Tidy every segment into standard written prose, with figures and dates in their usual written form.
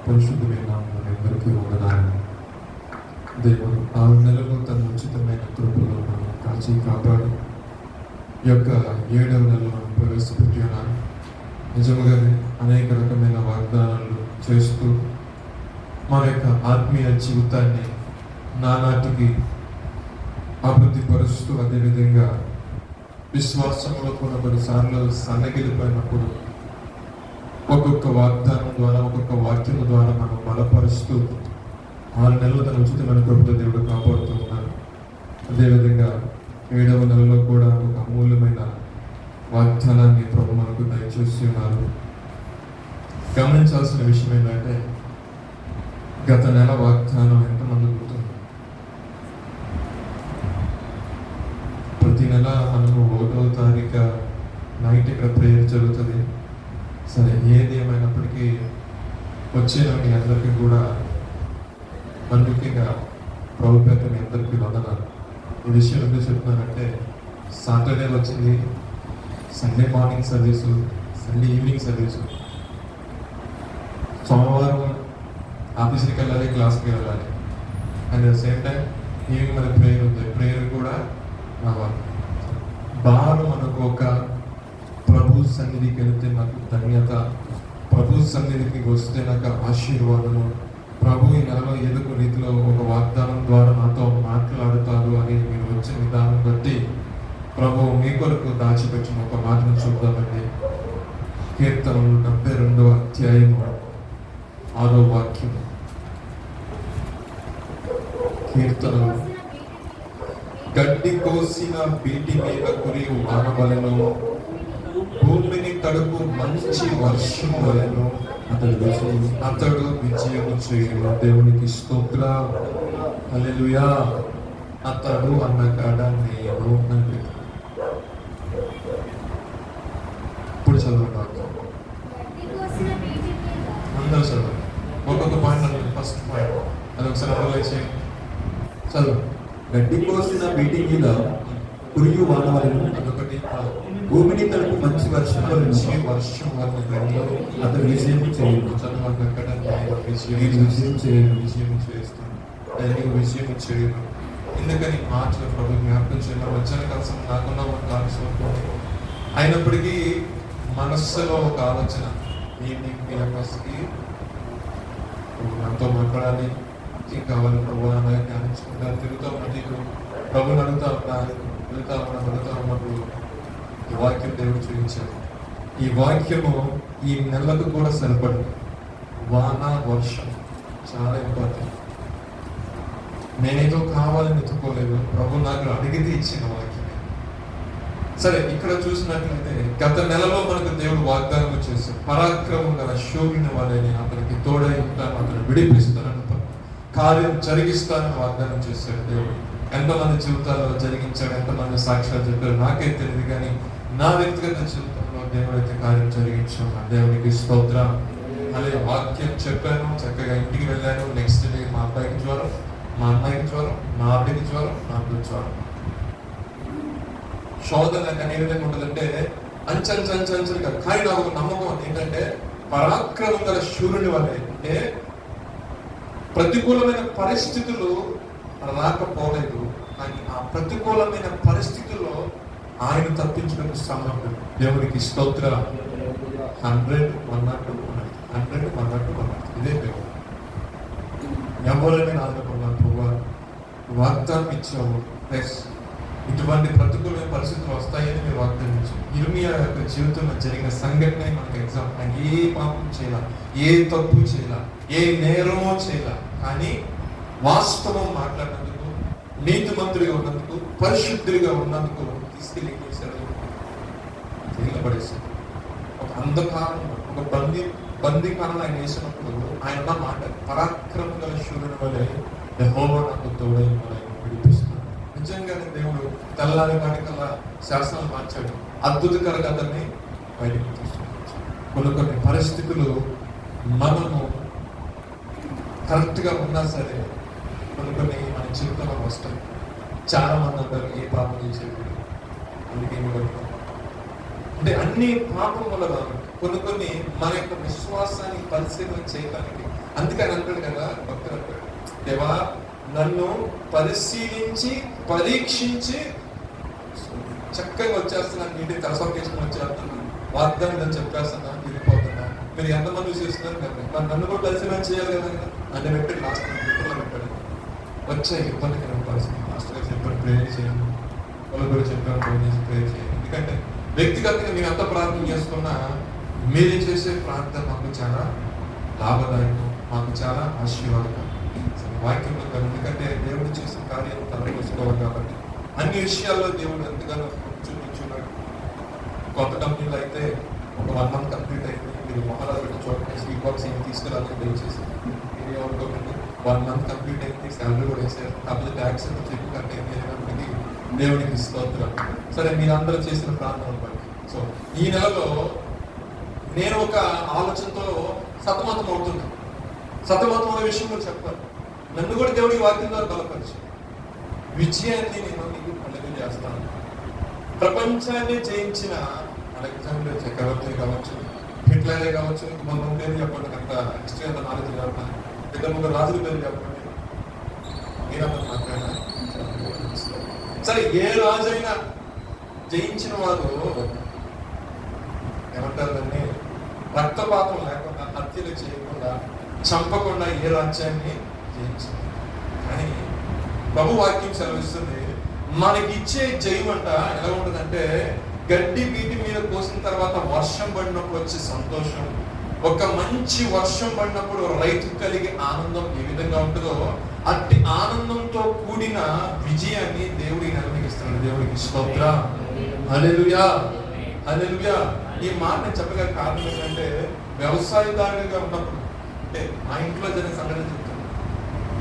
పరిశుద్ధమైన అందరికీ వందనాలు. దేవుడు 6 నెలలు తన ఉచితమైన కృపలో మనం కాచి కాపాడి ఈ యొక్క 7వ నెలలో ప్రవేశపెట్టి ఉన్నాను. నిజంగానే అనేక రకమైన వాగ్దానాలు చేస్తూ మన యొక్క ఆత్మీయ జీవితాన్ని నానాటికి అభివృద్ధి పరుస్తూ, అదేవిధంగా విశ్వాసంలో కొన్నిసార్లు సన్నగిలిపోయినప్పుడు ఒక్కొక్క వాగ్దానం ద్వారా, ఒక్కొక్క వాక్యం ద్వారా మనం బలపరుస్తూ 6 నెలలు తన ఉచితమైన కృపతో దేవుడు కాపాడుతూ ఉన్నారు. అదేవిధంగా 7వ నెలలో కూడా ఒక అమూల్యమైన వాగ్దానాన్ని ప్రభు మనకు దయచేసి ఉన్నారు. గమనించాల్సిన విషయం ఏంటంటే, గత నెల వాగ్దానం ఎంతమంది గుర్తుంది? ప్రతి నెల మనము 1వ తారీఖు నైట్ ఇక్కడ ప్రేయర్ జరుగుతుంది. సరే, ఏది ఏమైనప్పటికీ వచ్చే మీ అందరికీ కూడా ముఖ్యంగా ప్రభు పేట మీ అందరికీ వందనాలు. ఈ విషయం ఎందుకు చెప్తున్నానంటే, సాటర్డే వచ్చింది, Sunday morning service, Sunday evening service, సోమవారం ఆఫీస్కి వెళ్ళాలి, క్లాస్కి వెళ్ళాలి, and at the same time evening మన ప్రేయర్ ఉంది, ప్రేయర్ కూడా రావాలి. బాగా మనకు ఒక ప్రభు సన్నిధికి వెళితే నాకు ధన్యత, ప్రభు సన్నిధికి వస్తే నాకు ఆశీర్వాదము, ప్రభు ఈ నెలలో ఏదో రీతిలో ఒక వాగ్దానం ద్వారా నాతో మాట్లాడుతారు అని మీరు వచ్చిన విధానం బట్టి ప్రభు మీ కొరకు దాచిపెట్టిన ఒక మాటను చూద్దామండి. కీర్తనలు 72వ అధ్యాయము 6వ వాక్యం. కీర్తనలు, గడ్డి కోసిన బీటి మీద కురియు వానవలెను, భూమిని తడుపు మంచి వర్షం వలెను అతడు విజయము చేయను. దేవునికి స్తోత్ర, హల్లెలూయా. అతడు అన్న కాడ నేను అని ఇప్పుడు చదవండి. అందరూ చదవండి, ఒక్కొక్క పాయింట్ అన్నది. ఫస్ట్ పాయింట్ అది ఒకసారి అనలైజ్ చేయండి. చదువు. గడ్డి కోసిన బీటి మీద కురియు వానవలెను, అదొకటి. భూమిని తడుపు మంచి వర్షం వలెను అతడు విజయం చేయను. చదవండి అక్కడ, విజయం చేయను, విజయం చేస్తాను, నేను విజయం చేయను. ఎందుకని మాటలు ప్రభు జ్ఞాపకం చేయడం వచ్చిన కలిసి నాకున్న ఒక ఆలోచన అయినప్పటికీ మనస్సులో ఒక ఆలోచన, ఏంటి కి నాతో మాట్లాడాలి, ఏం కావాలి ప్రభు అని ధ్యానించుకుంటారు. తిరుగుతూ ఉన్నట్టు ప్రభుని అడుగుతా ఉన్నప్పుడు ఈ వాక్యం దేవుడు చూపించాడు. ఈ వాక్యము ఈ నెలకు కూడా సరిపడు. వాన వర్షం చాలా ఇంపార్టెంట్. నేనేదో కావాలని ఎత్తుకోలేదు, ప్రభు నాకు అడిగితే ఇచ్చిన వాక్యమే. సరే, ఇక్కడ చూసినట్లయితే గత నెలలో మనకు దేవుడు వాగ్దానం చేశాడు. పరాక్రమం గల శూరుని వాళ్ళని అతనికి తోడై ఉంటాను, అతను విడిపిస్తానని, కార్యం జరిగిస్తానని వాగ్దానం చేశాడు దేవుడు. ఎంతమంది జీవితాల్లో జరిగించాడు, ఎంతమంది సాక్ష్యాలు చెప్పారు నాకే తెలియదు, కానీ నా వ్యక్తిగత జీవితంలో దేవుడు అయితే కార్యం జరిగించాడు. దేవునికి స్తోత్రం. అలాగే వాక్యం చెప్పాను, చక్కగా ఇంటికి వెళ్ళాను. నెక్స్ట్ డే మా అబ్బాయికి జ్వరం, మా అమ్మాయికి జ్వరం, మా ఆవిడకి జ్వరం, నాకు జ్వరం. శోధన ఏ విధంగా ఉంటుందంటే అంచెలుగా, కానీ నాకు ఒక నమ్మకం ఏంటంటే, పరాక్రమం గల శూరుని వల్లే, అంటే ప్రతికూలమైన పరిస్థితులు రాకపోలేదు, కానీ ఆ ప్రతికూలమైన పరిస్థితుల్లో ఆయన తప్పించడం సమర్థం. దేవునికి స్తోత్ర. 100 ఇదే దేవుడు. ఎవరైనా ఆదుకున్నారు ప్రభు, వాగ్దానం ఇచ్చావు, ప్లస్ ఇటువంటి ప్రతికూలమైన పరిస్థితులు వస్తాయని మీరు వాగ్దానం ఇచ్చావు. ఇర్మియా యొక్క జీవితంలో జరిగిన సంఘటన మనకు ఎగ్జాంపుల్. ఆయన ఏ పాపం చేయాల, ఏ తప్పు చేయాల, ఏ నేరమో చేయాల, కానీ వాస్తవం మాట్లాడినందుకు, నీతిమంతుడిగా ఉన్నందుకు, పరిశుద్ధుడిగా ఉన్నందుకు తీసుకెళ్ళి జైలు పడేశాడు. ఒక అంధకారం, ఒక బందీకాలను ఆయన వేసినప్పుడు ఆయన మాట, పరాక్రమం గల శూరుని వలె యెహోవా నాకు తోడై విడిపిస్తున్నాడు. నిజంగానే దేవుడు తెల్లారి వాటికల్లా శాసనాలు మార్చాడు, అద్భుతకరంగా అతన్ని బయటకు తీసుకొచ్చాడు. కొన్ని పరిస్థితులు మనము కరెక్ట్గా ఉన్నా సరే కొన్ని మన జీవితంలో వస్తాయి. చాలా మంది అంటారు, ఏ పాపం చేసేది, అందుకే అంటే అన్ని పాపం వల్ల రావాలి. కొన్ని మన యొక్క విశ్వాసాన్ని పరిశీలన చేయడానికి. అందుకని అంటాడు కదా భక్తులు అంటాడు, దేవా నన్ను పరిశీలించి పరీక్షించి చక్కగా వచ్చేస్తున్నాను, నీటికి తలసొక్కేసుకుని వచ్చేస్తున్నాను, వాగ్దానం అని చెప్పేస్తున్నా, వెళ్ళిపోతున్నా. మీరు ఎంతమంది చూస్తున్నారు కదా, మరి నన్ను కూడా పరిశీలన చేయాలి కదా అంటే పెట్టి లాస్ట్ పెట్టాడు. వచ్చాయి ఇబ్బందికరమైన పరిస్థితి. మాస్టర్ గారు చెప్పారు ప్రేయర్ చేయండి, వాళ్ళు కూడా చెప్పారు ఫోన్ చేసి ప్రేయర్ చేయండి. ఎందుకంటే వ్యక్తిగతంగా మీరు ఎంత ప్రార్థన చేసుకున్నా మీరు చేసే ప్రార్థన మాకు చాలా లాభదాయకం, మాకు చాలా ఆశీర్వాదకం వాక్యంలో కాదు. ఎందుకంటే దేవుడు చేసిన కార్యాలు తలపోసుకోవాలి కాబట్టి అన్ని విషయాల్లో దేవుడు ఎంతగానో చూపించున్నాడు. కొత్త కంపెనీలో అయితే ఒక 1 month కంప్లీట్ అయింది, మీరు మహారాజు పెట్టి చూడండి, స్వీట్ బాక్స్ ఏమి తీసుకురాలని దయచేసి మీరు ఏమనుకోకండి. 1 month కంప్లీట్ అయింది, శాలరీ కూడా వేసారు, కాకపోతే ట్యాక్స్ ఎంత చెప్పి కట్ అయింది అనేప్పటికీ దేవుడికి స్తోత్రం. సరే మీరందరూ చేసిన ప్రార్థన బట్టి సో ఈ నెలలో నేను ఒక ఆలోచనతో సతమతం అవుతున్నాను. సతమతం అనే విషయం కూడా చెప్పాను. నన్ను కూడా దేవుడి వాక్యం ద్వారా బలపరిచి విజయాన్ని నేను నీకు కలుగు చేస్తాను. ప్రపంచాన్ని జయించిన అలెగ్జాండర్ చక్రవర్తి కావచ్చు, హిట్లరే కావచ్చు, మన పేరు చెప్పండి, అంత హిస్టరీ అంత నాలెడ్జ్ చెప్పండి, 2-3 రాజుల పేరు చెప్పండి, మీరంతా మాట్లాడారు. సరే ఏ రాజైనా జయించిన వారు ఏమంటారు దాన్ని, రక్తపాతం లేకుండా, హత్యలు చేయకుండా, చంపకుండా ఏ రాజ్యాన్ని జయించింది. కానీ ప్రభు వాక్యం సెలవిస్తుంది, మనకి ఇచ్చే జయం అంట ఎలా ఉంటుందంటే, గడ్డి వీటి మీద కోసిన తర్వాత వర్షం పడినప్పుడు వచ్చే సంతోషం, ఒక మంచి వర్షం పడినప్పుడు రైతు కలిగే ఆనందం ఏ విధంగా ఉంటుందో అట్టి ఆనందంతో కూడిన విజయాన్ని దేవుడికి అనుభవిస్తున్నాడు. దేవుడికి స్తోత్రం, హల్లెలూయా, హల్లెలూయా. ఈ మాట నేను చెప్పగల కారణం ఏంటంటే, వ్యవసాయదారుడిగా ఉన్నప్పుడు, అంటే మా ఇంట్లో జరిగిన సంఘటన చెప్తాను.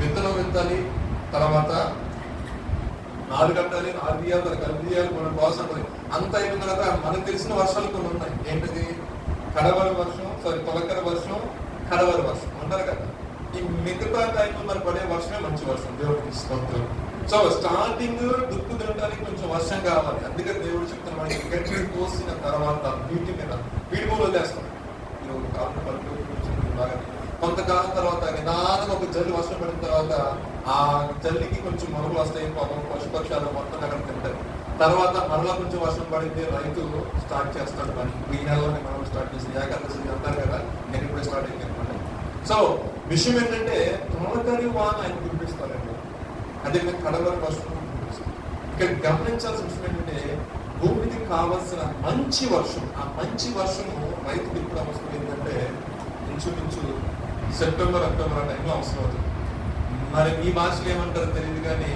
విత్తనం విత్తాలి, తర్వాత నారు కట్టాలి, నారు తీయాలి, కలిపి తీయాలి, కొన్ని కోసం అంత అయిపోయిన తర్వాత మనకు తెలిసిన వర్షాలు కొన్ని ఉన్నాయి. ఏంటిది? కడవరి వర్షం, తొలకరి వర్షం, కడవరి వర్షం అంటారు కదా. ఈ మిగతా టైంలో మరి పడే వర్షమే మంచి వర్షం. దేవుడికి స్తోత్రం. సో స్టార్టింగ్ దుక్కు తినడానికి కొంచెం వర్షం కావాలి. అందుకని దేవుడు చెప్తున్న మనకి గట్టి కోసిన తర్వాత వీటి మీద వీడి మూలు వదిలేస్తాం. కొంతకాలం తర్వాత నిదానంగా ఒక జల్లి వర్షం పడిన తర్వాత ఆ జల్లికి కొంచెం మరుగులు వస్తాయి, పాపం పశుపక్షాలు మొత్తం అక్కడ తింటారు. తర్వాత మరలా కొంచెం వర్షం పడితే రైతు స్టార్ట్ చేస్తాడు పని. ఈ నెలలోనే మనం స్టార్ట్ చేసి ఏకాదశి అంటారు కదా, నేను ఇప్పుడే స్టార్ట్ అయింది అనమాట. సో విషయం ఏంటంటే, తొలకరి వాన ఆయన కురిపిస్తారండి, అదే కడవరి వర్షం కురిపిస్తారు. ఇక్కడ గమనించాల్సిన విషయం ఏంటంటే, భూమికి కావాల్సిన మంచి వర్షం, ఆ మంచి వర్షము రైతుకి ఎప్పుడు అవసరం ఏంటంటే ఇంచుమించు సెప్టెంబర్, అక్టోబర్ ఆ టైంలో అవసరం అవుతుంది. మరి ఈ భాషలో ఏమంటారు తెలియదు కానీ,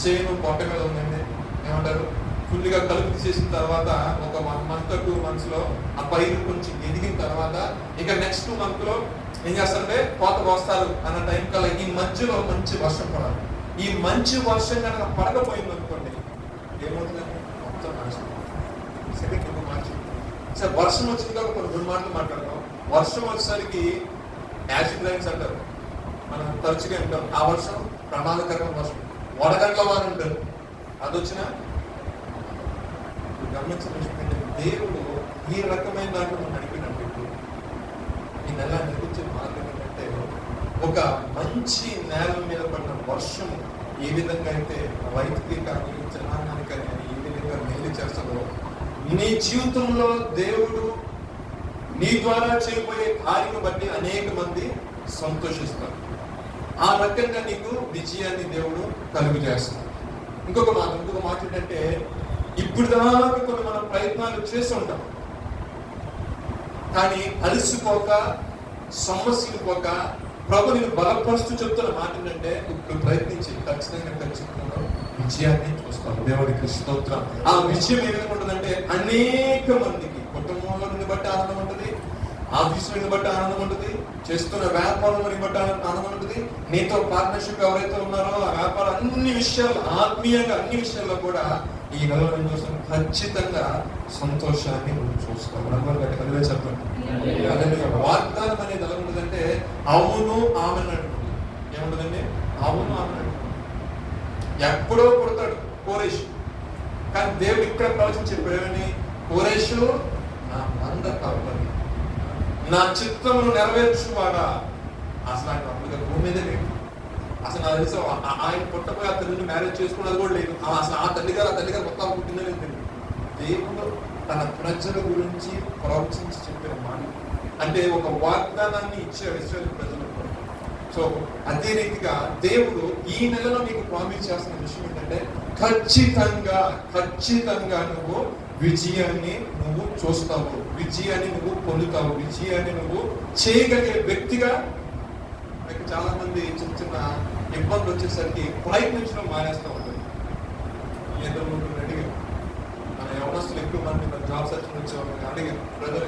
చేను పొట్ట మీద ఉందండి, ఏమంటారు, ఫుల్గా కలుపు తీసేసిన తర్వాత ఒక 1 month 2 months లో ఆ పైరు కొంచెం ఎదిగిన తర్వాత ఇక నెక్స్ట్ 2 months లో ఏం చేస్తారంటే కోత కోస్తారు అన్న టైం కల్లా ఈ మధ్యలో మంచి వర్షం పడాలి. ఈ మంచి వర్షం కనుక పడకపోయింది అనుకోండి, ఏమవుతుందండి, మొత్తం నాశనం. సెకండ్ ఇంకో మాట సరే, వర్షం వచ్చింది కాబట్టి కొన్ని 2 మాటలు మాట్లాడతాం. వర్షం వచ్చేసరికి యాసిడ్ రైన్స్ అంటారు, మనం తరచుగా ఉంటాం. ఆ వర్షం ప్రమాదకరమైన వర్షం, వడగండ్ల వాన అంటారు. అది వచ్చిన గమనించిన విషయం ఏంటంటే, దేవుడు ఈ రకమైన దాంట్లో నడిపినట్టు ఈ నెల నడిపించే మార్గం ఏంటంటే, ఒక మంచి నేల మీద పడిన వర్షం ఏ విధంగా అయితే రైతుకి కానీ జనాంగానికి కానీ ఏ విధంగా మేలు చేస్తుందో, నీ జీవితంలో దేవుడు నీ ద్వారా చేయబోయే కార్యం బట్టి అనేక మంది సంతోషిస్తారు. ఆ రకంగా నీకు విజయాన్ని దేవుడు కలుగు చేస్తాడు. ఇంకొక మాట ఏంటంటే, ఇప్పుడు దాకా కొన్ని మనం ప్రయత్నాలు చేసి ఉంటాం, కానీ అలసిపోక సమస్యలు పోక ప్రభు నేను బలపరుస్తూ చెప్తున్న మాట ఏంటంటే, ఇప్పుడు ప్రయత్నించి ఖచ్చితంగా విజయాన్ని చూస్తాం. దేవుడికి స్తోత్రం. ఆ విజయం ఏ విధంగా ఉంటుందంటే, అనేక మందికి కుటుంబంలో నుండి బట్టి ఆనందం ఉంటుంది, ఆఫీసులను బట్టి ఆనందం ఉంటుంది, చేస్తున్న వ్యాపారాలను బట్టి ఆనందం ఉంటుంది, నీతో పార్ట్నర్షిప్ ఎవరైతే ఉన్నారో ఆ వ్యాపారం అన్ని విషయాలు, ఆత్మీయంగా అన్ని విషయాల్లో కూడా ఈ నెలలో నేను చూస్తాను, ఖచ్చితంగా సంతోషాన్ని చూస్తాం. కలిగే చెప్పండి. వాగ్దానం అనేది ఎలా ఉంటుందంటే, అవును ఆమె అంటుంది. ఏముంటుందండి? అవును ఆమె అంటుంది. ఎప్పుడో పుడతాడు కోరేషు, కానీ దేవుడు ఇక్కడ ప్రవచనం చెప్పాడని, కోరేషు నా చిత్తమును నెరవేర్చువాడా. అసలు ఆయన అప్పుడుగా భూమి మీదే లేదు. అసలు నాకు తెలుసు ఆయన పుట్టపోయి ఆ తల్లిని మ్యారేజ్ చేసుకున్నది కూడా లేదు. అసలు ఆ తల్లిగారు మొత్తం పుట్టిందని తెలియదు. దేవుడు తన ప్రజల గురించి ప్రవచించి చెప్పిన మాట అంటే ఒక వాగ్దానాన్ని ఇచ్చాడు ఇస్రాయేల్ ప్రజలకు. సో అదే రీతిగా దేవుడు ఈ నెలలో నీకు ప్రామిస్ చేస్తున్న విషయం ఏంటంటే ఖచ్చితంగా నువ్వు విజయాన్ని నువ్వు చూస్తావు, విజయాన్ని నువ్వు పొందుతావు, విజయాన్ని నువ్వు చేయగలిగే వ్యక్తిగా. చాలా మంది చిన్న చిన్న ఇబ్బందులు వచ్చేసరికి ప్రయత్నించడం మానేస్తూ ఉంటుంది. ఏదో అడిగారు మన యవనస్తులు ఎక్కువ మంది జాబ్ సెర్చ్ వచ్చేవాళ్ళు అడిగారు, బ్రదర్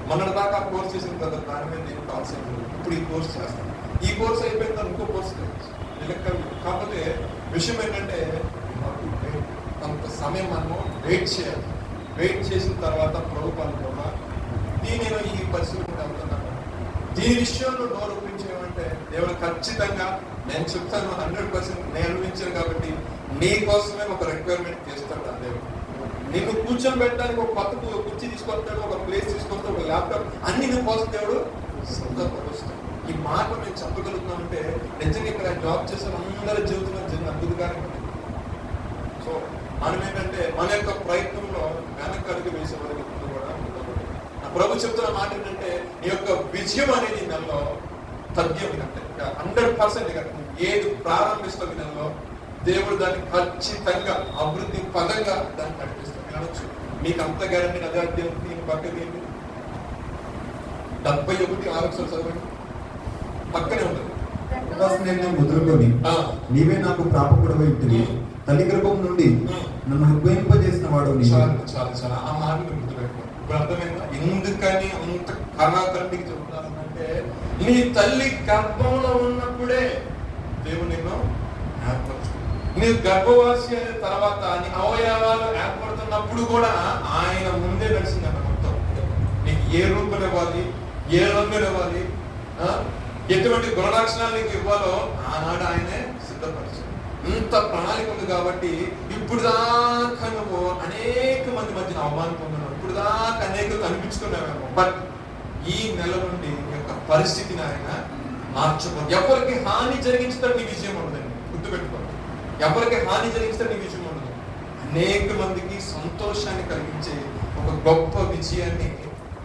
మొన్నటి దాకా కోర్స్ చేసిన బ్రదర్ దాని మీద నేను కాన్సెప్ట్ ఇప్పుడు ఈ కోర్స్ చేస్తాను, ఈ కోర్స్ అయిపోయిన తర్వాత ఇంకో కోర్స్ కాకపోతే విషయం ఏంటంటే కొంత సమయం మనము వెయిట్ చేయాలి. వెయిట్ చేసిన తర్వాత ప్రభుత్వాలు కూడా నేను ఈ పరిస్థితి అవుతున్నాను, దీని విషయంలో డోర్ ఒప్పించేమంటే దేవుడు ఖచ్చితంగా నేను చెప్తాను 100% నేను అనుభవించాను కాబట్టి నీ కోసమే ఒక రిక్వైర్మెంట్ చేస్తాడు ఆ దేవుడు. నిన్ను కూర్చొని పెట్టడానికి ఒక కొత్త కుర్చీ తీసుకొస్తాడు, ఒక ప్లేస్ తీసుకొస్తాడు, ఒక ల్యాప్టాప్ అన్ని నీ కోసం దేవుడు సంతోషపరుస్తాడు. ఈ మాట మేము చెప్పగలుగుతున్నామంటే నిజంగా ఇక్కడ జాబ్ చేసే అందరి జీవితంలో జరిగిన అద్భుతగానే ఉంది. సో మనం ఏంటంటే మన యొక్క ప్రయత్నంలో వెనక అడుగు వేసే వారికి కూడా ఉండకూడదు. నా ప్రభు చెప్తున్న మాట ఏంటంటే నీ యొక్క విజయం అనేది నెలలో తథ్యం అంటే 100% ఏది ప్రారంభిస్తావు నెలలో దేవుడు దాన్ని ఖచ్చితంగా అభివృద్ధి పదంగా దాన్ని నడిపిస్తాడు. అనొచ్చు మీకు అంత గ్యారంటీ అదే అధ్యాయం దీని పక్కకి ఏంటి 71:6 చదవండి, పక్కనే ఉంటుంది. మొదలుకొని నీవే నాకు ప్రాపకుడవై ఉంటుంది, తల్లి గర్భం నుండి నన్ను ఉద్భవింపజేసిన వాడు. చాలా ఆ మాటను గుర్తుపెట్టుకో. ఇప్పుడు అర్థమైందా ఎందుకని అంత కళాఖండికి చెప్తున్నానంటే నీ తల్లి గర్భంలో ఉన్నప్పుడే దేవుడు నిన్ను ఏర్పరచు. నీ గర్భవాసి అయిన తర్వాత నీ అవయవాలు ఏర్పడుతున్నప్పుడు కూడా ఆయన ముందే నడిచిందన్న మొత్తం. నీకు ఏ రూపం ఇవ్వాలి, ఏ రంగులు ఇవ్వాలి, ఎటువంటి గుణలక్షణాలు నీకు ఇవ్వాలో ఆనాడు ఆయనే సిద్ధపరిచాడు. ఇంత ప్రణాళిక ఉంది కాబట్టి ఇప్పుడు దాకా నువ్వు అనేక మంది మధ్యన అవమానం పొందినావు, ఇప్పుడు దాకా అనేకలు అనిపించుకున్నావేమో. బట్ ఈ నెల నుండి యొక్క పరిస్థితిని ఆయన మార్చుకోండి. ఎవరికి హాని జరిగించుతాడు నీ విజయం ఉండదండి, గుర్తుపెట్టుకోండి. ఎవరికి హాని జరిగిస్తాడు నీ విజయం ఉండదు. అనేక మందికి సంతోషాన్ని కలిగించే ఒక గొప్ప విజయాన్ని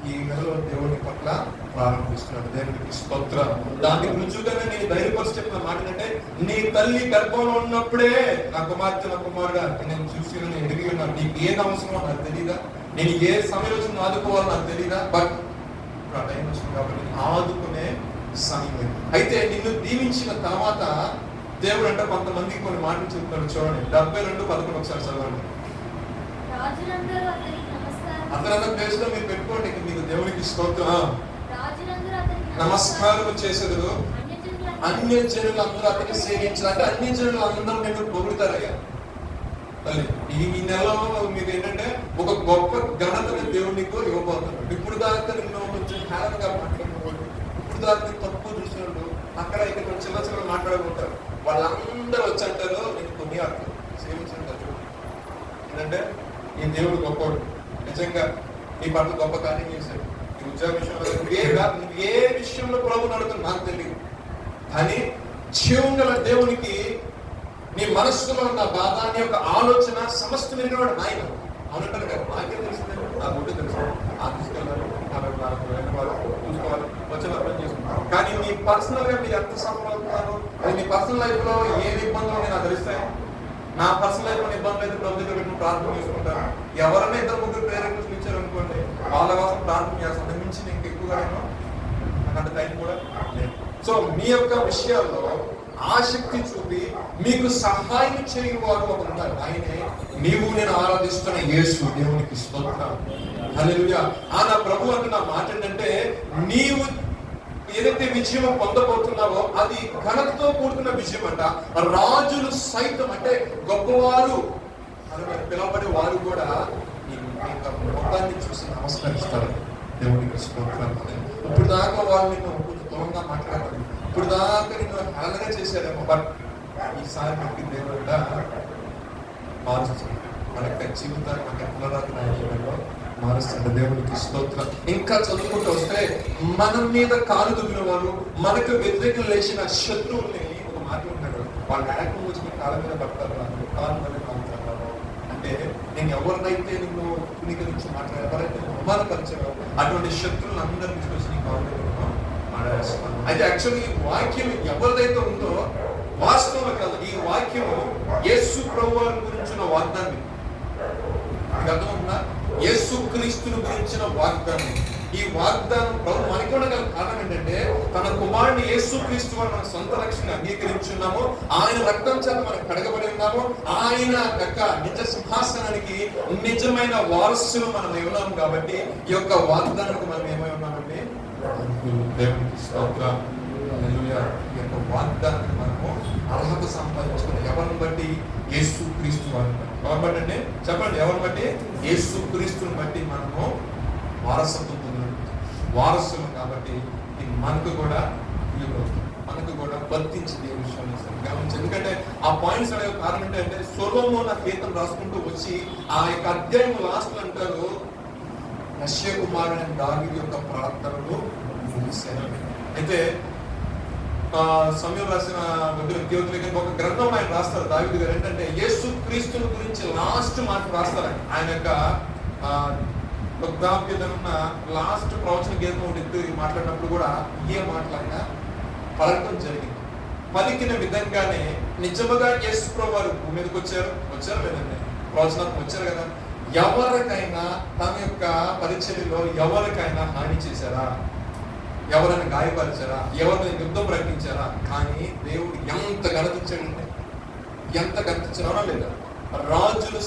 ఈ నెలలో దేవుని పట్ల ప్రారంభిస్తున్నాడు. దేవునికి స్తోత్రం. దానికి రుజువుగానే నేను ధైర్యపరిచి చెప్పిన మాట ఏంటంటే నీ తల్లి గర్భంలో ఉన్నప్పుడే నా కుమార్తె నా కుమారుడా నేను చూసి నేను ఎదిగి ఉన్నాను. నీకు ఏది అవసరమో నాకు తెలీదా, నేను ఏ సమయంలో వచ్చి ఆదుకోవాలో నాకు తెలీదా, బట్ ఇప్పుడు ఆ టైం వచ్చింది కాబట్టి ఆదుకునే సమయం. అయితే నిన్ను దీవించిన తర్వాత దేవుడు అంటే కొంతమందికి కొన్ని మాటలు చెప్తాడు. చూడండి 72:11 ఒకసారి చదవండి. అతను ప్లేస్ లో మీరు పెట్టుకోండి, మీకు దేవునికి స్తోత్రం. నమస్కారం చేసేది అన్య జనులు అందరూ అతన్ని సేవించారు. అంటే అన్య జనులు అందరూ నేను పొగుడుతారయ్యా. ఈ నెలలో మీరు ఏంటంటే ఒక గొప్ప ఘనతని దేవునికి ఇవ్వబోతున్నాడు. ఇప్పుడు దాకా నిన్ను కొంచెం హేళనగా మాట్లాడుకోవాలి, ఇప్పుడు దాకా తక్కువ చూసినట్టు అక్కడ ఇక్కడ చిన్న చిన్న మాట్లాడుకుంటారు. వాళ్ళందరూ వచ్చి అంటారు నేను కొన్ని అర్థం సేవించారు. ఏంటంటే ఈ దేవుడు గొప్పవాడు, నిజంగా నీ పట్ల గొప్ప కార్యం చేశాడు. నీ ఉద్యోగ విషయంలో ఏ విషయంలో ప్రభు నడుతుంది నాకు తెలియదు, కానీ జీవం గల దేవునికి నీ మనస్సులో ఉన్న బాధ, నీ యొక్క ఆలోచన సమస్త వినివాడు ఆయన. అవునంటారు కదా, నాకేం తెలిసిందండి, నాకు ఒకటి తెలుసు. ఆ తీసుకెళ్ళాలి, చూసుకోవాలి, వచ్చిన అర్థం చేసుకుంటారు. కానీ మీ పర్సనల్ గా మీరు ఎంత సఫర్ అవుతున్నారు, మీ పర్సనల్ లైఫ్ లో ఏమి ఇబ్బందులు నాకు తెలుస్తాయి. నా పర్సనల్ లైఫ్ లో ఇబ్బందులు అయితే ప్రభు దగ్గర పెట్టి ప్రార్థన చేసుకుంటాను. ఎవరైనా 2-3 ప్రేరేకులు ఇచ్చారు అనుకోండి, వాళ్ళ కోసం ప్రార్థన చేస్తాను. మించి నేను ఎక్కువగా నాకు టైం కూడా లేదు. సో మీ యొక్క విషయాల్లో ఆసక్తి చూపి మీకు సహాయం చేయవారు ఒక ఉన్నారు, ఆయనే నీవు నేను ఆరాధిస్తున్న యేసు. దేవునికి స్తోత్రం. హల్లెలూయా. ఆ నా ప్రభు అంటున్న మాట ఏంటంటే నీవు ఏదైతే విజయం పొందబోతున్నావో అది ఘనతతో కూడుకున్న విజయం అంట. రాజులు సైతం అంటే గొప్పవారు పిలవబడే వారు కూడా ఈ మొత్తాన్ని చూసి నమస్కరిస్తారు. దేవునికి స్తోత్రం. ఇప్పుడు దాకా వాళ్ళు నిన్ను కొంచెం దూరంగా మాట్లాడారు, ఇప్పుడు దాకా నిన్ను హేళనగా చేశారేమో, బట్ ఈసారి మీకు దేవుడు మారుస్తుంది. మన యొక్క జీవితాన్ని మన పునరాత్మలో మారుస్తాడు. దేవునికి స్తోత్రం. ఇంకా చదువుకుంటూ వస్తే మన మీద కాలు దువ్విన వారు, మనకు వ్యతిరేకం లేచిన శత్రువుల్ని ఒక మాట ఉన్నాడు, వాళ్ళు ఏకం వచ్చి మీ కాళ్ళ మీద పడతారు, కాళ్ళ మీద మాట్లాడతారు అంటే నేను ఎవరినైతే నిన్ను నీ గురించి ఎవరైతే అవమానపరిచారో అటువంటి శత్రువులు అందరినీ తీసుకొచ్చి నీ కాళ్ళ మీద మాట్లాడేస్తాను. అయితే యాక్చువల్లీ ఈ వాక్యం ఎవరిదైతే ఉందో వాస్తవం కాదు, ఈ వాక్యము యేసు ప్రభువారి గురించిన వాగ్దానం. అర్థమవుతుందా? యేసు క్రీస్తుని గురించిన వాగ్దానం. ఈ వాగ్దానం ప్రభు మనకి ఉండగల కారణం ఏంటంటే తన కుమారుని యేసు క్రీస్తు వారు మన సొంత రక్షణ అంగీకరించున్నాము, ఆయన రక్తం చేత మనం కడగబడి ఉన్నాము, ఆయన యొక్క నిజ సింహాసనానికి నిజమైన వారసులు మనం ఉన్నాము. కాబట్టి ఈ యొక్క వాగ్దానానికి మనం ఏమై ఉన్నామంటే దేవునికి స్తోత్రం. హల్లెలూయా. ఈ యొక్క వాగ్దానాన్ని మనము అర్హత సంపాదించుకుని ఎవరిని బట్టి? యేసు క్రీస్తు వారిని బట్టి. ఎవరిని బట్టి అంటే చెప్పండి, ఎవరిని బట్టి? యేసు క్రీస్తుని బట్టి మనము వారసత్వం పొందిన వారసులు. కాబట్టి ఇది మనకు కూడా వర్తించింది ఈ విషయాన్ని గమనించి. ఎందుకంటే ఆ పాయింట్స్ అనే కారణం ఏంటంటే సొలొమోను గీతం రాసుకుంటూ వచ్చి ఆ యొక్క అధ్యాయం లాస్ట్ అంటారు, యెషయా కుమారుడైన దావీదు యొక్క ప్రార్థనలు ముగిశాయి. అయితే సమయం రాసిన ఒక గ్రంథం ఆయన రాస్తారు దావీదు గారు. ఏంటంటే యేసు క్రీస్తుని గురించి లాస్ట్ మాట రాస్తారు. ఆయన యొక్క వృద్ధాప్యతనున్న లాస్ట్ ప్రవచన గీతం ఒకటి మాట్లాడినప్పుడు కూడా ఏ మాట్లాడినా పలకడం జరిగింది. పలికిన విధంగానే నిజముగా యేసు ప్రభు వారు భూమి మీదకి వచ్చారు లేదండి, ప్రవచనాత్మకం వచ్చారు కదా. ఎవరికైనా తన యొక్క పరిచర్యలో ఎవరికైనా హాని చేశారా? ఎవరైనా గాయపరిచారా? ఎవరైనా యుద్ధం ప్రకటించారా? కానీ దేవుడు ఎంత గణించాడంటే, ఎంత గణించారా లేదా? రాజులు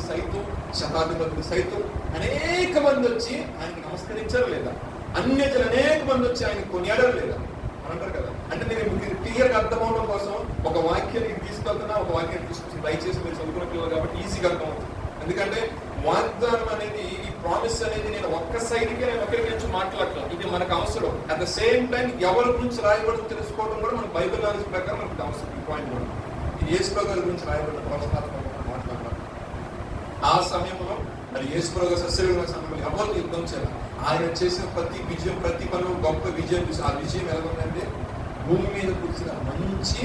సైతం శతాధిపతులు సైతం అనేక మంది వచ్చి ఆయనకి నమస్కరించారు లేదా? అన్యజనులు అనేక మంది వచ్చి ఆయన కొనియాడారు లేదా అని అంటారు కదా. అంటే నేను క్లియర్గా అర్థం అవడం కోసం ఒక వాక్యాన్ని తీసుకెళ్తున్నా, ఒక వాక్యాన్ని తీసుకొచ్చి దయచేసి మీరు చదువుకున్న పిల్లలు కాబట్టి ఈజీగా అర్థం అవుతుంది. ఎందుకంటే వాగ్దానం అనేది, ఈ ప్రామిస్ అనేది నేను ఒక్క సైడ్కి నేను ఒకరి గురించి మాట్లాడతాను, ఇది మనకు అవసరం. అట్ ద సేమ్ టైం ఎవరి గురించి రాయబడి తెలుసుకోవడం కూడా మనకు బైబిల్ నాలెడ్జ్ ప్రకారం మనకు అవసరం. ఈ పాయింట్ కూడా ఇది యేసుప్రభు గారి గురించి రాయబడిన ప్రవచనాత్మకంగా మాట్లాడతాను. ఆ సమయంలో మరి యేసుప్రభు గారు సస్యమైన సమయంలో ఎవరు యుద్ధం చేయాలి? ఆయన చేసిన ప్రతి విజయం, ప్రతి పనులు గొప్ప విజయం చూసి ఆ విజయం ఎలా ఉందంటే భూమి మీద కురిసిన మంచి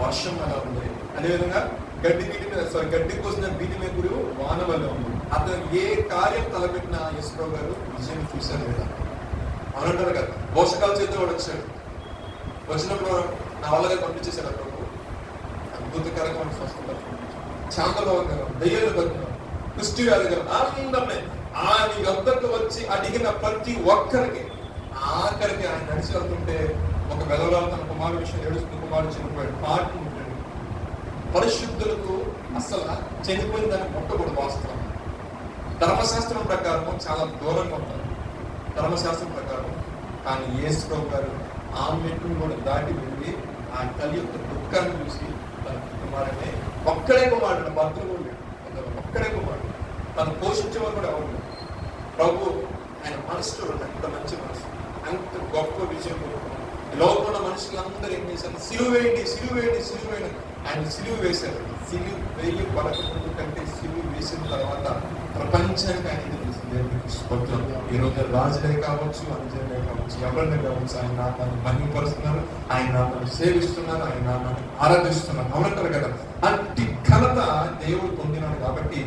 వర్షం ఎలా ఉంది, అదేవిధంగా గడ్డి కోసిన బీటి మీద కూడా వాన వల్ల ఉంది. అతను ఏ కార్యం తలపెట్టినా యేసుప్రభు గారు విజయం చూశారు లేదా అనంటారు కదా. పోషకాల చేతిలో వాడు వచ్చాడు, వచ్చినప్పుడు నా వల్లగా పంపించేశాడు ఆ ప్రభు. అద్భుతకరంగా స్వస్థత, శాంతభావం, దయ్యాలు బతుకున్నాం, కుష్టి వ్యాధి గారు అందమే ఆయన వద్దకు వచ్చి అడిగిన ప్రతి ఒక్కరికి ఆఖరికి ఆయన నడిచి వెళ్తుంటే ఒక వెలవరాలు తన కుమారు విషయం ఏడుస్తున్న కుమారుడు చనిపోయాడు. పాటు ఉంటాడు. పరిశుద్ధులకు అసలు చనిపోయిందని ముట్టకూడదు. వాస్తవం ధర్మశాస్త్రం ప్రకారం చాలా దూరంగా ఉంటారు ధర్మశాస్త్రం ప్రకారం. కానీ యేసు ప్రభు గారు ఆ మెట్టును కూడా దాటి వెళ్ళి ఆ తల్లి యొక్క దుఃఖాన్ని చూసి తన కుమారుడిని ఒక్కడే కుమారుడు, భర్తలు కూడా ఒక్కడే కుమారుడు, తను పోషించేవారు కూడా ఎవరు. ప్రభు ఆయన మనసు చూడండి, అంత మంచి మనసు, అంత గొప్ప విజయం. లోపల మనుషులందరూ ఏం చేశారు? సిలువేయండి. ఆయన సిలువ వేశారు. సిలువ వేయి పడకముందు కంటే సిలువ వేసిన తర్వాత ప్రపంచానికి ఆయన తెలిసింది. ఈరోజు రాజులే కావచ్చు, అనుజులే కావచ్చు, ఎవరినే కావచ్చు, ఆయన నామాన్ని మహిమపరుస్తున్నారు, ఆయన నామాన్ని సేవిస్తున్నారు, ఆయన నామాన్ని ఆరాధిస్తున్నారు. అవునంటారు కదా. అట్టి ఘనత దేవుడు పొందినాడు కాబట్టి,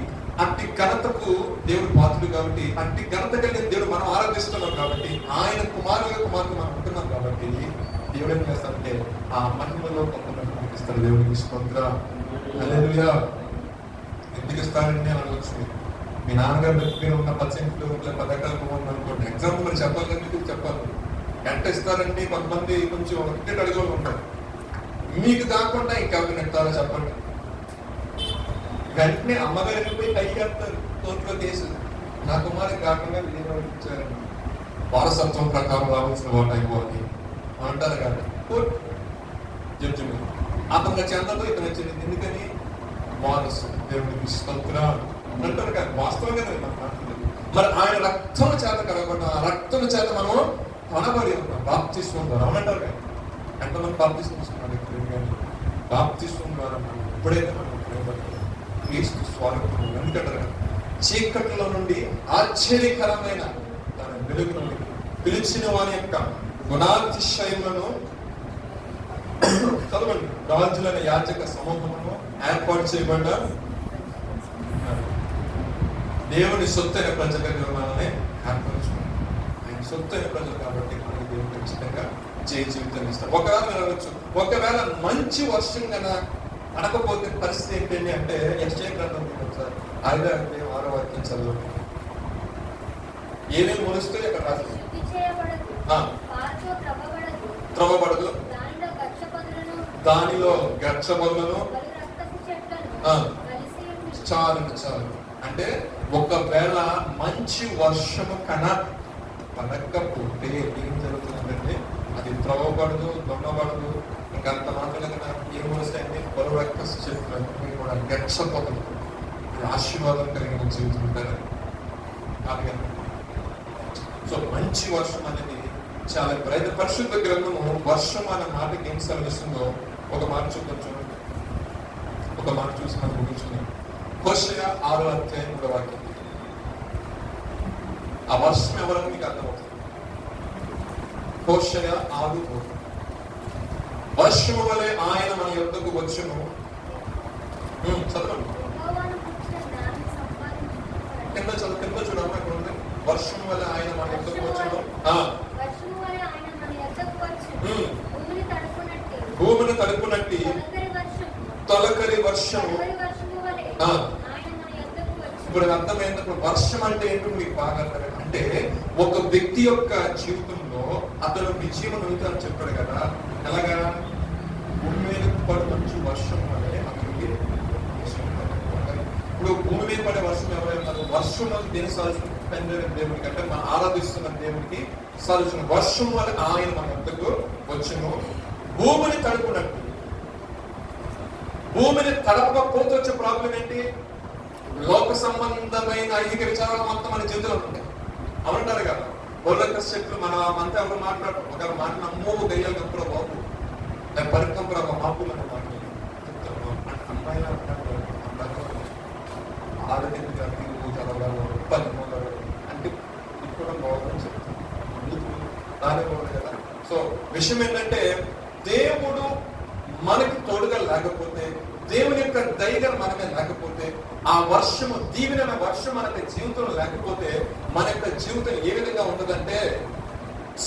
అట్టి ఘనతకు దేవుడు పాత్రుడు కాబట్టి, అట్టి ఘనత కలిగిన దేవుడు మనం ఆరాధిస్తున్నాం కాబట్టి, ఆయన కుమారుడు మనం ఉంటున్నాం కాబట్టి దేవుడు ఏం చేస్తారంటే ఆ మహిమలో కొంతమంది ఇస్తారు. దేవుడికి స్తోత్రం. హల్లెలూయా. ఎందుకు ఇస్తారండి అని అనవచ్చు. మీ నాన్నగారు దగ్గర ఉన్న 10 ఎకరాలు పోవాలి అనుకోండి, ఎగ్జాంపుల్ మరి చెప్పాలి. ఎంత ఇస్తారండి? కొంతమంది కొంచెం టికెట్ అడుగులు ఉంటారు. మీకు కాకుండా ఇంకెవరికి నెట్టాలో చెప్పండి. వెంటనే అమ్మగారు వెళ్ళిపోయి కైగేస్తారు కోర్టులో కేసు. నా కుమారుడు కాకుండా విజయవాడ ఇచ్చారండి, వారసత్వం ప్రకారం రావాల్సిన వాటి అయిపోవాలి అంటారు కదా. కోర్టు జడ్జిమెంట్ అతను చెందదు, ఇతను వచ్చింది. ఎందుకని? వారసు. దేవుడికి స్తోత్రం అంటారు కదా. వాస్తవంగా మరి ఆయన రక్తం చేత కలగకుండా ఆ రక్తం చేత మనం కొనబడి ఉంటాం. బాప్తిస్వం ద్వారా అవునంటారు కదా. ఎంతమంది బాప్తిస్వం తీసుకున్నారు? కానీ బాప్తిస్వం ద్వారా మనం ఎప్పుడైతే మనం ఉపయోగపడతాం క్రీస్తు స్వాగతం. ఎందుకంటారు కదా, చీకట్లో నుండి ఆశ్చర్యకరమైన తన వెలుగు నుండి పిలిచిన వారి యొక్క గుణాతిశయములను చదవండి. రాజులైన యాజక సమూహమును ఏర్పాటు చేయబడ్డ దేవుని సొత్తైన ప్రజల నిర్మాణాన్ని ఏర్పరచుకున్నాం. ఆయన సొత్తైన ప్రజలు కాబట్టి మనకి దేవుడు ఖచ్చితంగా జీవితం ఇస్తాం. ఒకవేళ మీరు అనొచ్చు, ఒకవేళ మంచి వర్షం కన్నా అనకపోతే పరిస్థితి ఏంటండి అంటే, యెషయా గ్రంథం సార్ 5:6 వాక్యం చదువు. ఏమేమి మొలుస్తే అక్కడ రాదు, త్రవ్వబడదు, దానిలో గచ్చబొలను చాలు. అంటే ఒకవేళ మంచి వర్షము పడకపోతే ఏం జరుగుతుందంటే అది త్రవ్వబడదు, దొంగబడదు. ఇంకంత మాత్రమే కదా ఏం వస్తాయండి, బరువెక్కస చెట్లు కూడా గచ్చబొదలు. ఆశీర్వాదం కలిగిన జీవితం ఉంటారు. సో మంచి వర్షం అనేది చాలా పరిశుద్ధ గ్రంథము వర్షం అనే మాటకి ఏం సెలవిస్తుందో ఒక మాట చూద్దాం. చూడండి, ఒక మాట చూసి మనం ముగించుకున్నాం. హోషేయ 6:3 వాక్యం. ఆ వర్షం ఎవరని మీకు అర్థమవుతుంది. హోషేయ 6:3. వర్షము వలె ఆయన మన యొద్దకు వచ్చును. చదవండి, కింద చూడమ్మా. ఇక్కడ ఉంది, వర్షము వలె ఆయన మన యొద్దకు వచ్చును. భూమిని తడుపునట్టి తొలకరి వర్షము. ఇప్పుడు అర్థమైంది. ఇప్పుడు వర్షం అంటే ఏంటో మీకు బాగా అర్థం. అంటే ఒక వ్యక్తి యొక్క జీవితంలో అతను విజయం అవుతారని చెప్పాడు కదా. ఎలాగా? భూమి మీద పడే మంచి వర్షం వల్లే అతనికి. ఇప్పుడు భూమి మీద పడే వర్షం ఎవరైనా వర్షం వల్ల దేని సాధించిన దేవుడికి అంటే మనం ఆరాధిస్తున్న దేవుడికి సాధించిన వర్షం వల్ల ఆయన మన వద్దకు వచ్చును. భూమిని తడుపునట్టు. భూమిని తడపకపోతే వచ్చే ప్రాబ్లం ఏంటి? లోక సంబంధమైన ఐహిక విచారాలు మొత్తం మన జీవితంలో ఉంటాయి. అవునంటారు కదా, బొల్లక చెట్లు మన అంతా ఎవరు మాట్లాడతారు. ఒక మాట నమ్మో దయ్యాలు కప్పురా బాబు, పరికంపురా మాపులు అని మాట్లాడు. అమ్మాయిలా ఆరోగ్యం అంటే ఇప్పుడు బాగుందని చెప్తాను. దాని బాగుంది కదా. సో విషయం ఏంటంటే, దేవుడు మనకి తోడుగా లేకపోతే, దేవుని యొక్క దయగా మన మీద లేకపోతే, ఆ వర్షము దీవెన వర్షం మన జీవితంలో లేకపోతే మన యొక్క జీవితం ఏ విధంగా ఉంటుందంటే,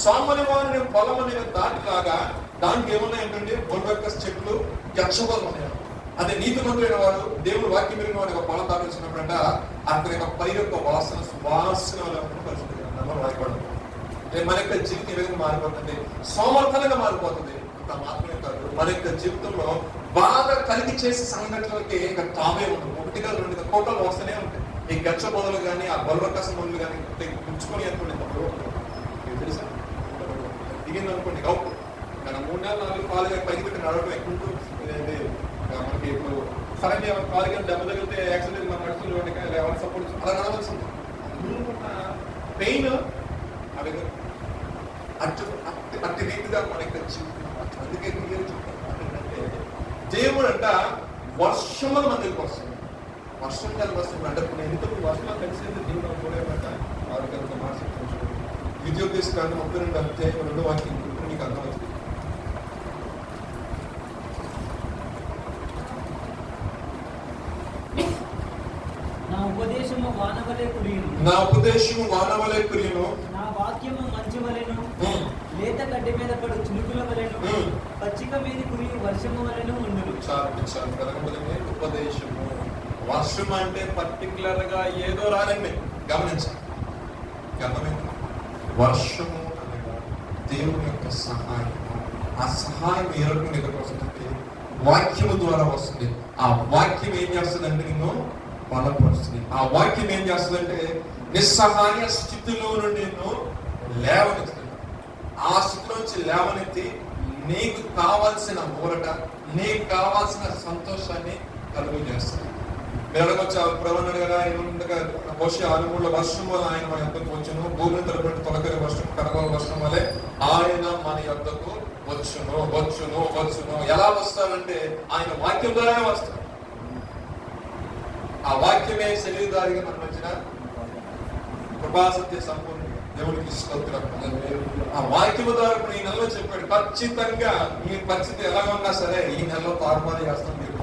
సామాన్యమైన పొలం అనే దాటిలాగా దానికి ఏమన్నా ఏంటంటే బొల్వెక్క చెట్లు గచ్చబలు ఉన్నాయి. అదే నీతిమంతులైన వాడు దేవుడు వాక్యం విరిగిన వాడు ఒక పొలం దాటించినప్పుడంట అతని యొక్క పై యొక్క వాసన సువాసన రాయబడదు. మన యొక్క జీవితం ఏ విధంగా మారిపోతుంది? సోమర్థనంగా మారిపోతుంది. మాత్రమే కాదు, మన యొక్క జీవితంలో బాగా కలిగి చేసే సంఘటనలకి ఇంకా తామే ఉండదు. 1-2 కోటలు వస్తూనే ఉంటాయి. ఈ గచ్చ బొదలు కానీ ఆ బొల్వకాశ మొదలు కానీ పుచ్చుకొని అనుకోండి, తెలుసా దిగింది అనుకోండి గౌపు కానీ 3-4 కాలుగా పైకి పెట్టి నడవడం ఎక్కువ. మనకి ఇప్పుడు సడన్గా కాలు కానీ దెబ్బ తగిలితే యాక్సిడెంట్ మనం నడుస్తుంది ఎవరైనా సపోర్ట్ అలా నడవలసింది. పెయిన్ అవి అట్టి రీతిగా మన యొక్క జీవితం. అందుకే ఏంటంటే దేవుడు అంట వర్షములు మన దగ్గరికి వస్తుంది. వర్షం కలిసి వస్తుంది అంటే ఎందుకు వర్షంలో కలిసి దేవుడు చూడేమంట వారికి అంత మార్చి విద్యోపదేశ కాండం 32 వాక్యం మీకు అర్థమవుతుంది. నా ఉపదేశము వానవలే కురియును. నా వాక్యము మంచు వలెను, లేత గడ్డి మీద పడు చినుకుల వలెను, పచ్చిక మీద కురియు వర్షము వలెను ఉండును. ఉపదేశము. వర్షం అంటే పర్టికులర్ గా ఏదో రాదండి, గమనించాలి. వర్షము అనగా దేవుని యొక్క సహాయం. ఆ సహాయం ఏ రకంగా ఎదురు వస్తుందంటే వాక్యము ద్వారా వస్తుంది. ఆ వాక్యం ఏం చేస్తుందంటే నిన్ను బలపరుస్తుంది. ఆ వాక్యం ఏం చేస్తుందంటే నిస్సహాయ స్థితిలో నుండి నిన్ను లేవనెత్తుతుంది. ఆ స్థితిలోంచి లేవనెత్తి నీకు కావాల్సిన ఊరట, నీకు కావాల్సిన సంతోషాన్ని కలుగు చేస్తుంది. మెరగొచ్చి ప్రవణుడు కదా ఉండగా వర్ష 6 వర్షం వల్ల ఆయన మన యొద్దకు వచ్చును. భూమిని తలపడి తొలకరి వర్షం కడగల వర్షం వల్లే ఆయన మన యొద్దకు వచ్చును. ఎలా వస్తాడంటే ఆయన వాక్యం ద్వారానే వస్తాడు. ఆ వాక్యమే శరీరధారిగా మనం వచ్చిన కృపాసత్య సంపూర్ణ దేవునికి స్తోత్రం. ఆ వాక్యము ద్వారా ఇప్పుడు ఈ నెలలో చెప్పాడు, ఖచ్చితంగా మీ పరిస్థితి ఎలా ఉన్నా సరే ఈ నెలలో తారుమారు చేస్తాం మీరు.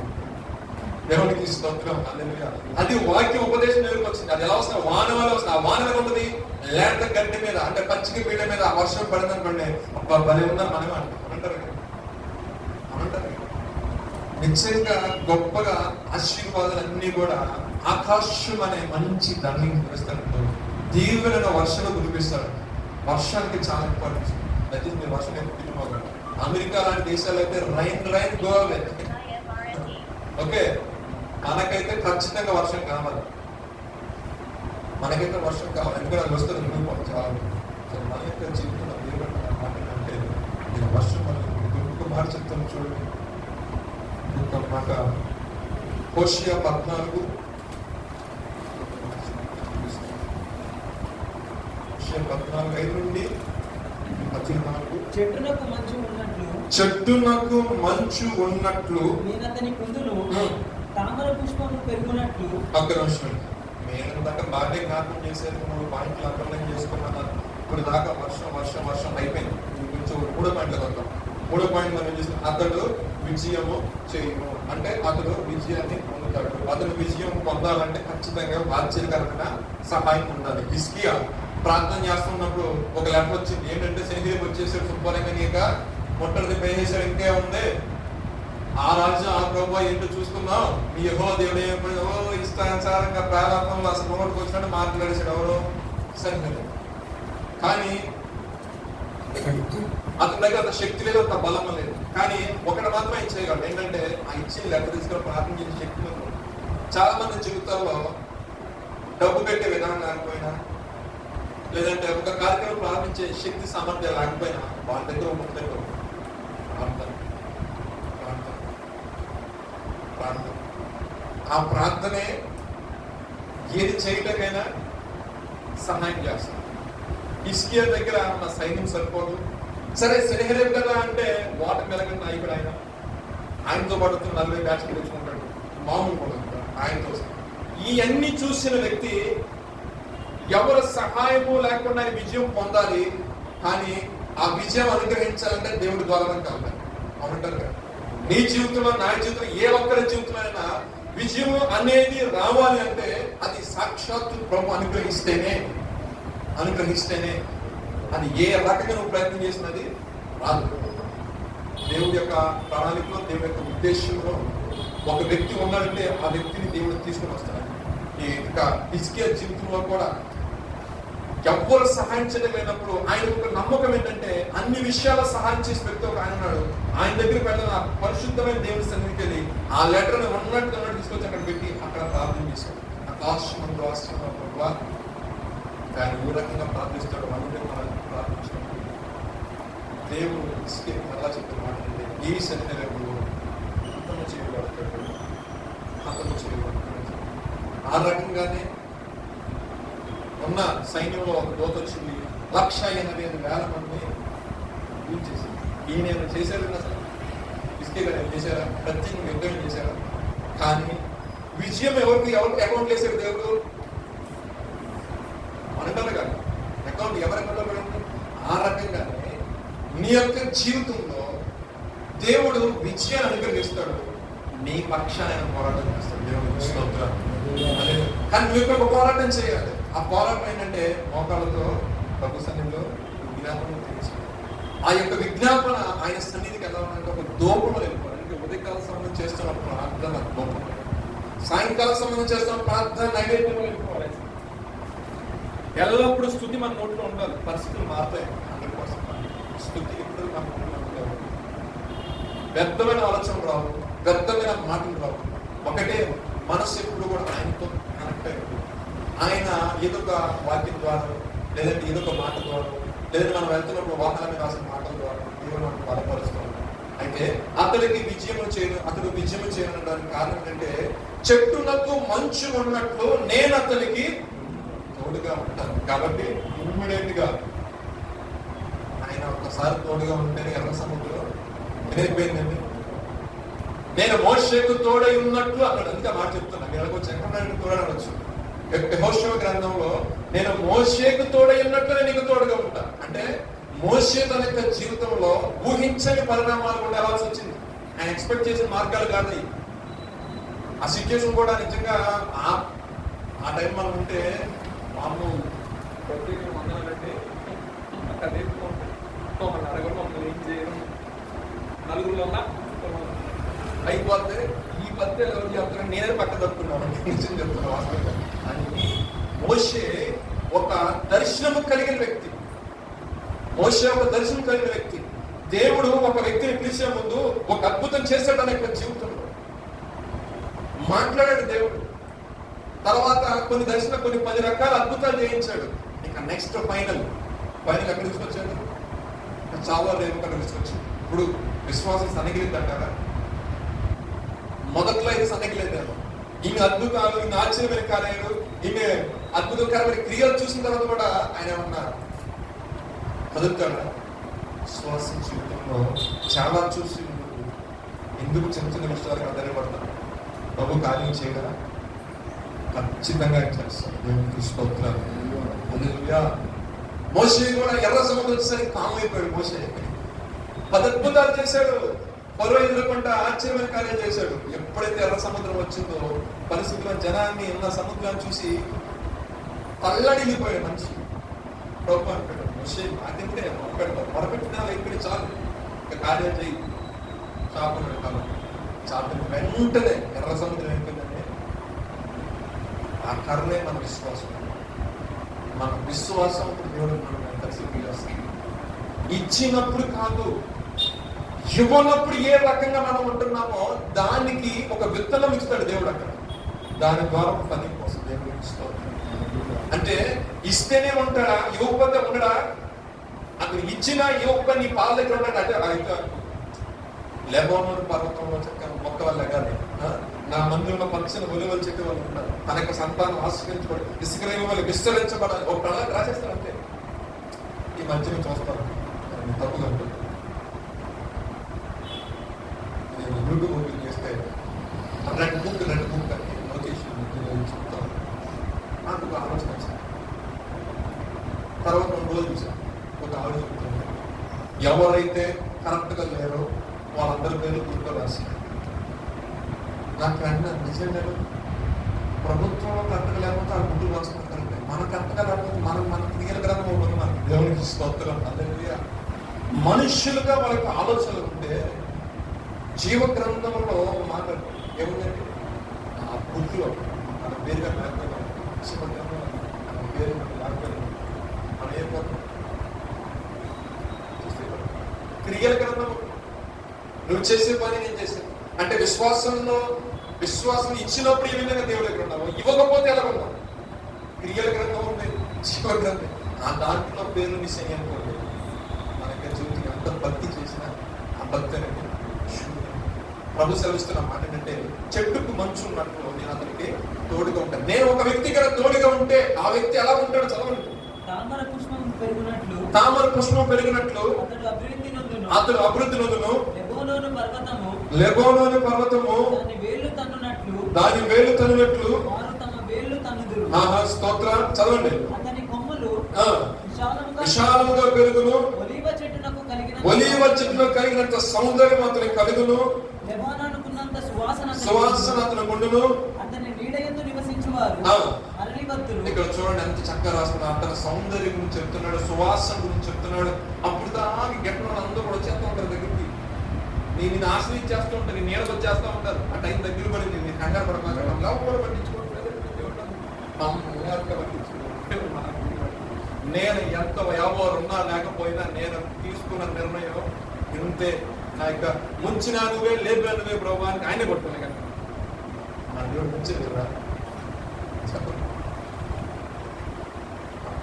దేవునికి స్తోత్రం. అది వాక్య ఉపదేశం దగ్గరికి వచ్చింది. అది ఎలా వస్తుంది? వాన వల్ల వస్తుంది. ఆ వాన మీద ఉంటుంది లేత గడ్డి మీద, అంటే పచ్చిక పీడ మీద ఆ వర్షం పడిందనుకోండి, అబ్బా భలే ఉందని మనమే అంటారు. నిశ్చయంగా గొప్పగా ఆశీర్వాదాలన్నీ కూడా ఆకాశం అనే మంచి దాన్ని కురిస్తాడు. దీవులైన వర్షాలు కురిపిస్తాడు. వర్షానికి చాలా ఇంపార్టెన్స్. దట్ ఈస్ మీరు వర్షం ఎప్పుడు అమెరికా లాంటి దేశాలు అయితే రైన్ గో అవే. ఓకే, మనకైతే ఖచ్చితంగా వర్షం కావాలి. మనకైతే వర్షం కావాలి, ఎందుకంటే అది వస్తుంది చాలా. మన యొక్క జీవితంలో అంటే నేను వర్షం ఇంకొక మాట చెప్తాను చూడండి. ఇంకొక మాట హోషియా 14 5 నుండి 14. చెట్టునకు మంచు ఉన్నట్లు నేను అతని కుందును, తామర పుష్పము పెరుగునట్లు. అక్కడ నేను దాకా బాగా జ్ఞాపకం చేశారు. 3 పాయింట్లు అండర్లైన్ చేసుకున్నాను. ఇప్పుడు దాకా వర్షం అయిపోయింది. కొంచెం 3వ పాయింట్లకు వద్దాం. 3వ పాయింట్ మనం చేసిన అతడు విజయము చేయము, అంటే అతడు విజయాన్ని పొందుతాడు. అతడు విజయం పొందాలంటే ఖచ్చితంగా బాధ్యతకరమైన సహాయం ఉండాలి. హిజ్కియా ప్రార్థన చేస్తున్నప్పుడు ఒక లెటర్ వచ్చింది. ఏంటంటే సెన్హెరీబు వచ్చేసాడు, శుభ్రంగా నీక మొట్టది పేసేసాడు, ఇంకే ఉంది ఆ రాజు ఆ ప్రభు ఏంటో చూసుకున్నాం. మీ యెహోవా దేవుడు ఏమైపోయింది, ఇష్టానుసారంగా ప్రారంభంలో అసలు నోటికి వచ్చినట్టు మాట్లాడేసాడు ఎవరు? సెన్హెరీబు. కానీ అతని దగ్గర అంత శక్తి లేదు, అంత బలం లేదు. కానీ ఒకటి మాత్రం ఆయన చేయగలడు. ఏంటంటే ఆ ఇచ్చిన లెటర్ తీసుకొని ప్రార్థన చేసే శక్తి లేదు. చాలా మంది జీవితాల్లో డబ్బు పెట్టే విధానం లేకపోయినా, లేదంటే ఒక కార్యక్రమం ప్రారంభించే శక్తి సామర్థ్యం లేకపోయినా వాళ్ళ దగ్గర ఉంటుంది ప్రార్థన. ఆ ప్రార్థనే ఏది చేయటకైనా సహాయం చేస్తుంది. హిజ్కియా దగ్గర ఉన్న సైన్యం సరిపోదు. సరే సెన్హెరీబు కదా అంటే వాటర్ మెలగని నాయకుడు ఆయన. ఆయనతో పాటు 40 బ్యాచ్లు తెచ్చుకుంటాడు, మామూలు కూడా ఆయనతో. ఇవన్నీ చూసిన వ్యక్తి ఎవరు సహాయము లేకుండా విజయం పొందాలి. కానీ ఆ విజయం అనుగ్రహించాలంటే దేవుడి ద్వారా కావాలి. అవునంటారు కదా, నీ జీవితంలో నా జీవితంలో ఏ ఒక్కరి జీవితంలో అయినా విజయం అనేది రావాలి అంటే అది సాక్షాత్తు ప్రభు అనుగ్రహిస్తేనే అది ఏ రకంగా నువ్వు ప్రయత్నం చేసినది రాదు. దేవుడి యొక్క ప్రణాళికలో, దేవుడి యొక్క ఉద్దేశంలో ఒక వ్యక్తి ఉన్నాడంటే ఆ వ్యక్తిని దేవుడు తీసుకుని వస్తాడు. ఇంకా హిజ్కియా జీవితంలో కూడా ఎవ్వరు సహాయం చేయలేనప్పుడు ఆయన ఒక నమ్మకం ఏంటంటే అన్ని విషయాల సహాయం చేసి వ్యక్తి ఒక ఆయన ఉన్నాడు. ఆయన దగ్గరికి వెళ్ళిన పరిశుద్ధమైన దేవుడి సన్నిధికి వెళ్ళి ఆ లెటర్ని ఉన్నట్టు తీసుకొచ్చి అక్కడ పెట్టి అక్కడ ప్రార్థన చేశాడు. ఆశ్రమంలో ఆయన ఏ రకంగా ప్రార్థిస్తాడు అందుకే మనం ప్రార్థించినప్పుడు దేవుడు ఎలా చెప్తున్న మాట అంటే ఈ సెన్హెరీబు అంతము చేయబడతాడు. ఆ రకంగానే ఉన్న సైన్యంలో ఒక దోత వచ్చింది, 185,000 మంది యూజ్ చేసింది. ఈయన చేశారు అసలు హిజ్కియా గారు చేశారా? ప్రత్యేకంగా యుద్ధం చేశారా? కానీ విజయం ఎవరికి అకౌంట్ వేసారు దేవుడు అంటారు కదా, అకౌంట్ ఎవరి అకౌంట్లో పడింది? ఆ రకంగానే నీ యొక్క జీవితంలో దేవుడు విజయాన్ని అనుగ్రహిస్తాడు. నీ పక్షాన పోరాటం చేస్తాడు. దేవుడు స్తోత్రం. కానీ నువ్వు ఇక్కడ ఒక పోరాటం చేయాలి. ఆ పోరాటం ఏంటంటే మోకాళ్ళతో ప్రభు సన్నిధిలో విజ్ఞాపన తెలిసి ఆ యొక్క విజ్ఞాపన ఆయన సన్నిధికి ఎలా ఉందంటే ఒక దోపంలో వెళ్ళిపోవాలి. అంటే ఉదయకాల సంబంధం చేస్తున్న ప్రార్థన దోపం, సాయంకాల సంబంధం చేస్తున్న ప్రార్థన నైవేద్యంలో వెళ్ళిపోవాలి. ఎల్లప్పుడూ స్తుతి మన నోట్లో ఉండాలి. పరిస్థితులు మారుతాయి. 100% స్తుతి ఎప్పుడు మన నోట్లో ఉండాలి. వ్యర్థమైన ఆలోచనలు రావు, వ్యర్థమైన మాటలు రావు. ఒకటే మనస్సు ఎప్పుడు కూడా ఆయనతో కనెక్ట్ అయిపోతుంది. ఆయన ఏదో ఒక వాక్యం ద్వారా, లేదంటే ఏదో ఒక మాట ద్వారా, లేదంటే మనం వెళ్తున్నప్పుడు వాహనాల మీద రాసిన మాటల ద్వారా దేవుడు మనం బలపరుస్తూ ఉంటాం. అయితే అతడు విజయం చేయడానికి కారణం ఏంటంటే చెట్టునకు మంచు ఉన్నట్లు నేను అతనికి తోడుగా ఉంటాను. కాబట్టి ఇమ్మీడియట్ గా ఆయన ఒక్కసారి తోడుగా ఉంటేనే ఎర్ర సముద్రం ఏమైపోయిందండి, నేను మోషేకు తోడై ఉన్నట్లు అన్నాడు. అందుకే మాట చెప్తున్నా, మీరు వచ్చి ఎక్కడ తోడని అనొచ్చు. యెహోషువ గ్రంథంలో నేను మోషేకు తోడై ఉన్నట్లు నేను నీకు తోడుగా ఉంటా అంటే, మోషే తన యొక్క జీవితంలో ఊహించని పరిణామాలు కూడా వెళ్ళాల్సి వచ్చింది. ఆయన ఎక్స్పెక్ట్ చేసిన మార్గాలు కాదు. ఆ సిచ్యుయేషన్ కూడా నిజంగా ఆ టైం మనం ఉంటే మామూలు మందలంటే అక్కడ అడగడం మమ్మల్ని ఏం చేయడం, నలుగురులో అయిపోతే ఈ పద్ధతి ఎవరు చెప్తున్నా నేనే పక్క తప్పుకున్నాను నిజం చెప్తున్నా వాస్తవంగా. అని మోషే ఒక దర్శనము కలిగిన వ్యక్తి. మోషే ఒక దర్శనం కలిగిన వ్యక్తి. దేవుడు ఒక వ్యక్తిని పిలిచే ముందు ఒక అద్భుతం చేశాడు అనే జీవితంలో మాట్లాడాడు దేవుడు. తర్వాత కొన్ని 10 రకాల అద్భుతాలు చేయించాడు. ఇక నెక్స్ట్ ఫైనల్ ఎక్కడ తీసుకొచ్చాడు? చాలా రేపు అక్కడ తీసుకొచ్చాడు. ఇప్పుడు విశ్వాసం సనగిలిద్దంటారా? మొదట్లో అయితే సనగిలేదేమో. ఈమె అద్భుతాలు, ఈమె ఆశ్చర్యమైన కార్యాలు, ఈమె అద్భుతకరమైన క్రియలు చూసిన తర్వాత కూడా ఆయన ఏమన్నారు? కదులుతాడా? విశ్వాసం జీవితంలో చాలా చూసి ఎందుకు చిన్న చిన్న విషయాలకు ఆధారపడతాను. ప్రభు కార్యం చేయగలరా? ఖచ్చితంగా చేస్తాను. దేవునికి స్తోత్రాలు. హల్లెలూయా. మోషే కూడా ఎర్ర సముద్రం వచ్చేసరికి కామైపోయాడు. మోషే 10 అద్భుతాలు చేశాడు. ఫరో ఎదుర్కొంటే ఆశ్చర్యమైన కార్యం చేశాడు. ఎప్పుడైతే ఎర్ర సముద్రం వచ్చిందో పరిస్థితుల్లో జనాన్ని ఉన్న సముద్రాన్ని చూసి తల్లడిల్లిపోయాడు మనిషి. ప్రభు అంటాడు, మోషే నాకంటే మొరపెట్టినా అయిపోయి చాలు, ఇక కార్యం చేయి. చాపలు కాలం చాపలు వెంటనే ఎర్ర సముద్రం అయిపోయిందంటే ఆ కర్మే మన విశ్వాసం. మన విశ్వాసం దేవుడు మనం కలిసి చేస్తాం. ఇచ్చినప్పుడు కాదు, ఇవ్వనప్పుడు ఏ రకంగా మనం ఉంటున్నామో దానికి ఒక విత్తనం ఇస్తాడు దేవుడు. అక్కడ దాని ద్వారా ఒక పని కోసం దేవుడు ఇస్తాడు. అంటే ఇస్తేనే ఉంటాడా? ఇవ్వకపోతే ఉండడా? అక్కడ ఇచ్చినా ఇవ్వకపోతే నీ పాల దగ్గర ఉన్నాడు. అంటే లెబానోను పర్వతంలో చక్కని మొక్క వల్ల కానీ నా మందిరంలో పచ్చని ఒలివలు చెట్టు వాళ్ళు ఉన్నారు. తన యొక్క సంతానం ఆశ్రయించబడి ఇసుకరేమ వాళ్ళు విస్తరించబడాలి. ఒక ప్రణాళిక రాసేస్తారు అంతే. ఈ మధ్యన చూస్తాను తప్పుగా ఉంటుంది. నేను యూట్యూబ్ ఓపెన్ చేస్తే రెడ్ బుక్ అని నోటిఫికేషన్ చెప్తాను. నాకు ఒక ఆలోచన వచ్చింది. తర్వాత 2 రోజులు చూసాను. ఒక ఆలోచన చెప్తాను, ఎవరైతే కరెక్ట్గా లేరో వాళ్ళందరి పేరు గుర్తు రాశారు. నాకు అన్న నిజంగా ప్రభుత్వంలో కరెక్ట్గా లేకపోతే ఆ గుర్తులు రాసుకుని కరెక్ట్. మన కరెక్ట్గా లేకపోతే మన క్రియల గ్రంథం ఉంటుంది. మనకి దేవునికి స్తోత్రం. హల్లెలూయా. మనుష్యులుగా వాళ్ళకి ఆలోచనలు ఉంటే జీవ గ్రంథంలో మాట ఏముందంటే ఆ బుద్ధిలో మన పేరుగా లేకపోతే మన పేరు లేకపోతే మనం ఏమైపోతాం? క్రియల గ్రంథం నువ్వు చేసే పని నేను చేసాను అంటే విశ్వాసం ఇచ్చినప్పుడు ఏ విధంగా దేవుడి దగ్గర ఉన్నావు, ఇవ్వకపోతే ఎలా ఉన్నావు? క్రియల గ్రంథం ఉంది, జీవ గ్రంథం. ఆ దాంట్లో పేరు మిస్ అయ్యనుకోండి మనకి జీవితం ఎంత భక్తి చేసినా ఆ భక్తి అనేది ప్రభు సెలవిస్తున్న మాట ఏంటంటే, చెట్టుకు మంచు ఉన్నట్లు నేను అతనికి తోడుగా ఉంటాను. నేను ఒక వ్యక్తి కదా తోడుగా ఉంటే ఆ వ్యక్తి ఎలా ఉంటాడు? చదవండి. తామర పుష్పం పెరిగినట్లు అతడు అభివృద్ధి నొందును. లెబానోను పర్వతము దాని వేలు తన్నునట్లు. స్తోత్ర. చదవండి. విశాలముగా పెరుగును. ఒలీవ చెట్టునకు కలిగినంత సౌందర్యం అతనికి కలుగును. సువాసన అతను గుండును. ఇక్కడ చూడండి ఎంత చక్కగా రాస్తున్నాడు. అతని సౌందర్యం గురించి చెప్తున్నాడు, సువాసన గురించి చెప్తున్నాడు. అప్పుడు దాని గెట్ల అందరూ కూడా వచ్చేస్తూ ఉంటారు దగ్గరికి. నేను ఆశ్రయించేస్తూ ఉంటాను, నేను నీడకు వచ్చేస్తూ ఉంటారు. ఆ టైం దగ్గర పడింది, నేను కంగారు పడమాకండి. లోపల పట్టించుకోవట్లేదు. నేను ఎంత ఎవరు ఉన్నా లేకపోయినా నేను తీసుకున్న నిర్ణయం ఇంతే. నా యొక్క ముంచిన నువ్వే లేపా నువ్వే ప్రభు అని ఆయనే పట్టుకున్నా. కానీ నా దేవుడు ముంచేది కదా,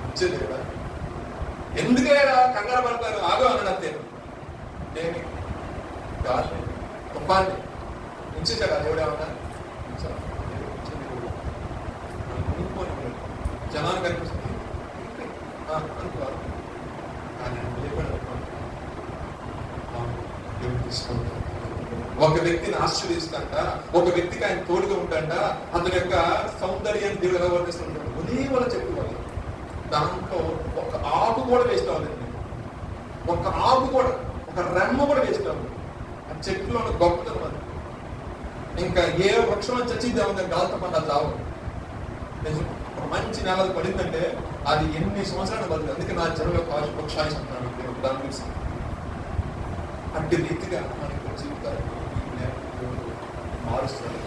ముంచేది కదా. ఎందుకైనా కంగారు పడతారు? ఆగో అన్నాడు అంతే. నేను గాలి తుఫాన్ని ఉంచేసాడు. దేవుడు ఏమన్నా జనాలు కనిపిస్తుంది అనుకోవాలి. కానీ లేపడు దేవుడు తీసుకుంటాడు. ఒక వ్యక్తిని ఆశ్రయిస్తాంట, ఒక వ్యక్తికి ఆయన తోడుగా ఉంటాంట, అతని యొక్క సౌందర్యాన్ని దేవుడు ఎలా వర్ణిస్తుంటాడు. ఉదయం చెప్పేవాళ్ళు దాంట్లో ఒక ఆకు కూడా వేస్ట్ అవ్వదండి, ఒక ఆకు కూడా, ఒక రెమ్మ కూడా వేస్ట్ అవ్వదు. ఆ చెట్టులో ఉన్న గొప్పతనం అది. ఇంకా ఏ వృక్షంలో చచ్చిద్దాం గాలితో పంట చావు. ఒక మంచి నెల పడిందంటే అది ఎన్ని సంవత్సరాలు పడుతుంది. అందుకే నా చెరువులో పక్షాయి అంటున్నాను దాని గురించి. అట్టి రీతిగా మనకు జీవితాలు మారుస్తారు.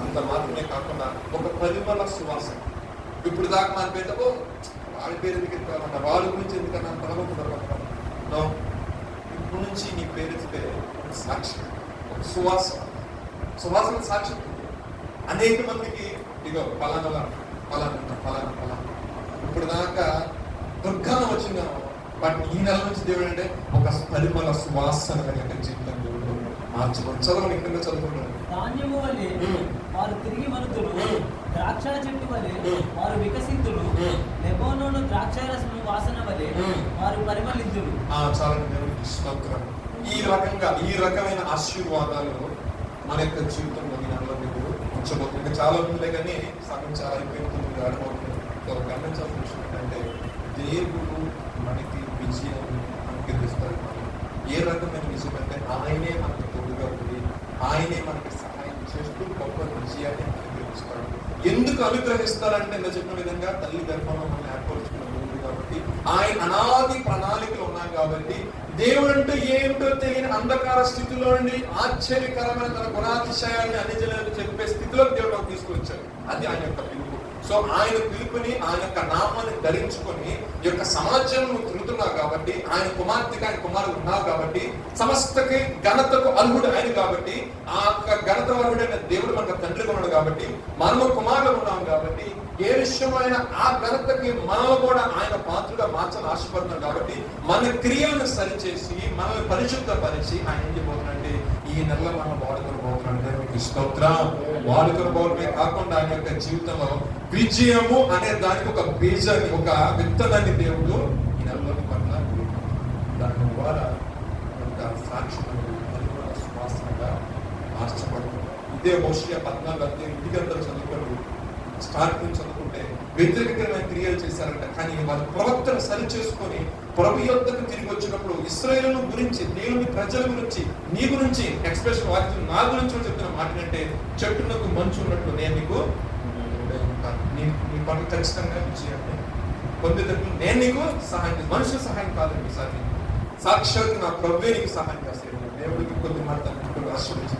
అంత మాత్రమే కాకుండా ఒక పరిమళ సువాసన. ఇప్పుడు దాకా మన పేద వాళ్ళ పేరు ఎందుకు ఎత్తుకోవాలన్నా, వాళ్ళ గురించి ఎందుకన్నా తలగొట్టుకుంటారు. ఇప్పుడు నుంచి నీ పేరు ఎత్తితే సాక్షి, ఒక సువాసన సాక్షి. అనేక మందికి ఇగో పలానా పలానా పలానా పలానా. ఇప్పుడు దాకా దుర్గానం వచ్చిందా, బట్ ఈ నెల నుంచి దేవుడు అంటే ఒక పరిమళ సువాసన కలిగిన జీవితం దేవుడు మార్చుకోండి. చదవండి, ఇక్కడ చదువుకుంటాడు. ధాన్యము వలె వారు తిరిగి మరుతులు, ద్రాక్ష చెట్టు వలె వారు వికసింతులు, లెబానోను ద్రాక్షారసము వాసన వలె వారు పరిమళింతులు. చాలా దేవుడికి స్తోత్రం. ఈ రకమైన ఆశీర్వాదాలు మన యొక్క జీవితంలో ఈ నెలలో మీరు ఉంచబోతుంది. ఇంకా చాలా ఉందిలే కానీ సగం చాలా అయిపోతుంది, ఆడబోతుంది. గమనించాల్సిన విషయం ఏంటంటే దేవుడు మనకి విజయాన్ని అనుగ్రహిస్తారు. ఏ రకమైన విజయం అంటే ఆయనే మనకు తోడుగా ఉంది, ఆయనే మనకి సహాయం చేస్తూ గొప్ప విజయాన్ని అనుగ్రహిస్తాడు. ఎందుకు అనుగ్రహిస్తారంటే నేను చెప్పిన విధంగా తల్లి గర్భంలో మనం ఏర్పరుచుకున్న ఉంది కాబట్టి, ఆయన అనాది ప్రణాళికలు ఉన్నాయి కాబట్టి, దేవుడు అంటే ఏమిటో తెలియని అంధకార స్థితిలో నుండి ఆశ్చర్యకరమైన తన గుణాతిశయాన్ని అన్ని జనాలకు చెప్పే స్థితిలోకి దేవుడు మనం తీసుకొచ్చాడు. అది ఆయన యొక్క పిలుపు. సో ఆయన పిలుపుని, ఆయన యొక్క నామాన్ని ధరించుకొని ఈ యొక్క సమాజంలో నువ్వు తిరుగుతున్నావు కాబట్టి, ఆయన కుమార్తెకి ఆయన కుమారుడు ఉన్నావు కాబట్టి, సమస్తకి ఘనతకు అర్హుడు ఆయన కాబట్టి, ఆ యొక్క ఘనత అర్హుడైన దేవుడు మనకు తండ్రిగా ఉన్నాడు కాబట్టి, మనము కుమారులు ఉన్నాం కాబట్టి, ఏ విషయమైన ఆ ఘనతకి మనల్ని కూడా ఆయన పాత్రగా మార్చాలని ఆశపడుతున్నాడు కాబట్టి, మన క్రియలను సరిచేసి మనల్ని పరిశుద్ధపరిచి ఆయన ఏం చేయబోతున్నాడంటే ఈ నెలలో మనం వాడుకొని పోతున్నాడు. మీకు స్తోత్రం. వాడుకొని పోవడమే కాకుండా ఆయన యొక్క జీవితంలో విజయము అనే దానికి ఒక బీజాన్ని, ఒక విత్తనాన్ని దేవుడు ఈ నెలలోని పట్ల దాని ద్వారా సాక్షులను శ్వాసంగా మార్చబడుతుంది. ఇదే హోషేయ 14 ఇంటికందరూ చదువుకోండి. స్టార్ట్ నుంచి చదువుకుంటే వ్యతిరేకమైన క్రియలు చేశారంట, కానీ వాళ్ళ ప్రవర్తన సరి చేసుకొని ప్రభు యొద్దకు తిరిగి వచ్చినప్పుడు ఇశ్రాయేలును గురించి, దేవుని ప్రజల గురించి, నీ గురించి ఎక్స్ప్రెషన్ వాక్యం నా గురించి చెప్తున్న మాట అంటే, చెట్టునకు మంచు ఉన్నట్లు నేను నీకు నీ పని ఖచ్చితంగా విజయాన్ని పొందేటట్లు నేను నీకు సహాయం, మనుషుల సహాయం కాదండి సార్, సాక్షాత్ నా ప్రభువే నీకు సహాయం చేస్తాడు. దేవుడికి కొద్ది మాట ఆశ్రయించి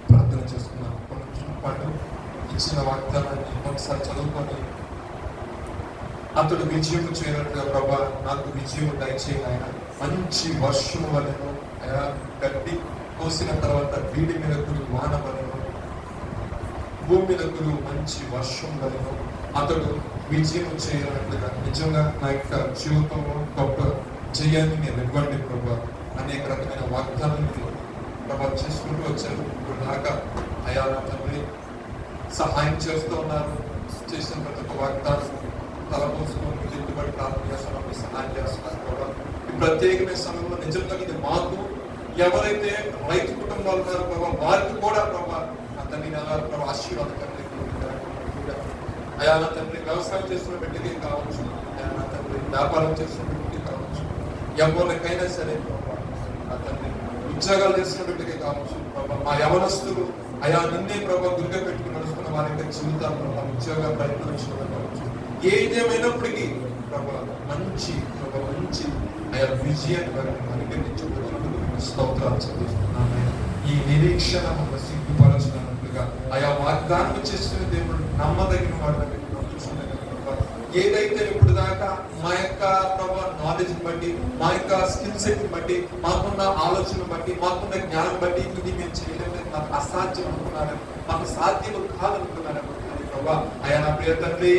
ప్రార్థన చేసుకున్నాను. పాటు ఇచ్చిన వాగ్దానాన్ని ఒకసారి చదువుకొని అతడు విజయం చేయనట్టుగా ప్రభా నాకు విజయం దయచేయండి. ఆయన మంచి వర్షం వలెను, గడ్డి కోసిన తర్వాత వీడి మీద కురు వాన వలెను, భూమి మీద కురు మంచి వర్షం వలెను అతడు విజయం చేయనట్లుగా నిజంగా నా యొక్క జీవితంలో గొప్ప జయాన్ని నేను ఇవ్వండి ప్రభా. అనేక రకమైన వాగ్దానాలు ప్రభా చేసుకుంటూ వచ్చారు. ఇప్పుడు దాకా అయా తండ్రి సహాయం చేస్తూ ఉన్నారు. చేసిన ప్రతి ఒక్క వాగ్దానం తలపోసుకొని దిద్దుబడి ప్రార్థన చేస్తున్నప్పుడు సహాయం చేస్తున్నారు ప్రభా. ఈ ప్రత్యేకమైన సమయంలో నిజంగా ఇది మాకు ఎవరైతే రైతు కుటుంబాలు ఉన్నారో ప్రభా వారికి కూడా ప్రభా నా తండ్రి ప్రభా ఆశీర్వాదకరంగా అయా నా తండ్రి వ్యవసాయం చేస్తున్న బిడ్డకే కావచ్చు, అయా నా తండ్రి వ్యాపారం చేస్తున్న బిడ్డకే కావచ్చు, ఎవరికైనా సరే ప్రభా నా తండ్రి ఉద్యోగాలు చేస్తున్న బిడ్డకే కావచ్చు ప్రభా, మా యవనస్తులు అయా నిన్నే ప్రభా గురిగా పెట్టుకుని నడుస్తున్న వారి యొక్క జీవితాల్లో ఉద్యోగ ప్రయత్నం కావచ్చు, ఏదేమైనప్పటికీ ప్రభా మంచి అయా విజయాన్ని అనుగ్రహించబోతున్నందుకు స్తోత్రాలు చెల్లిస్తున్నాను. ఈ నిరీక్షణ మన సిగ్గుపరచినట్లుగా ఆయా వాగ్దానం చేస్తున్న దేవుడు నమ్మదగిన వాడు ఏదైతే ఇప్పుడు దాకా మా యొక్క ప్రభా నాలెడ్జ్ బట్టి, మా యొక్క స్కిల్ సెట్ బట్టి, మాకున్న ఆలోచన బట్టి, మాకున్న జ్ఞానం బట్టి ఇది మేము చేయలేదు, మాకు అసాధ్యం అనుకున్నారని, మాకు సాధ్యం కాదనుకున్నారని ప్రభా అయా నా ప్రియ తండ్రి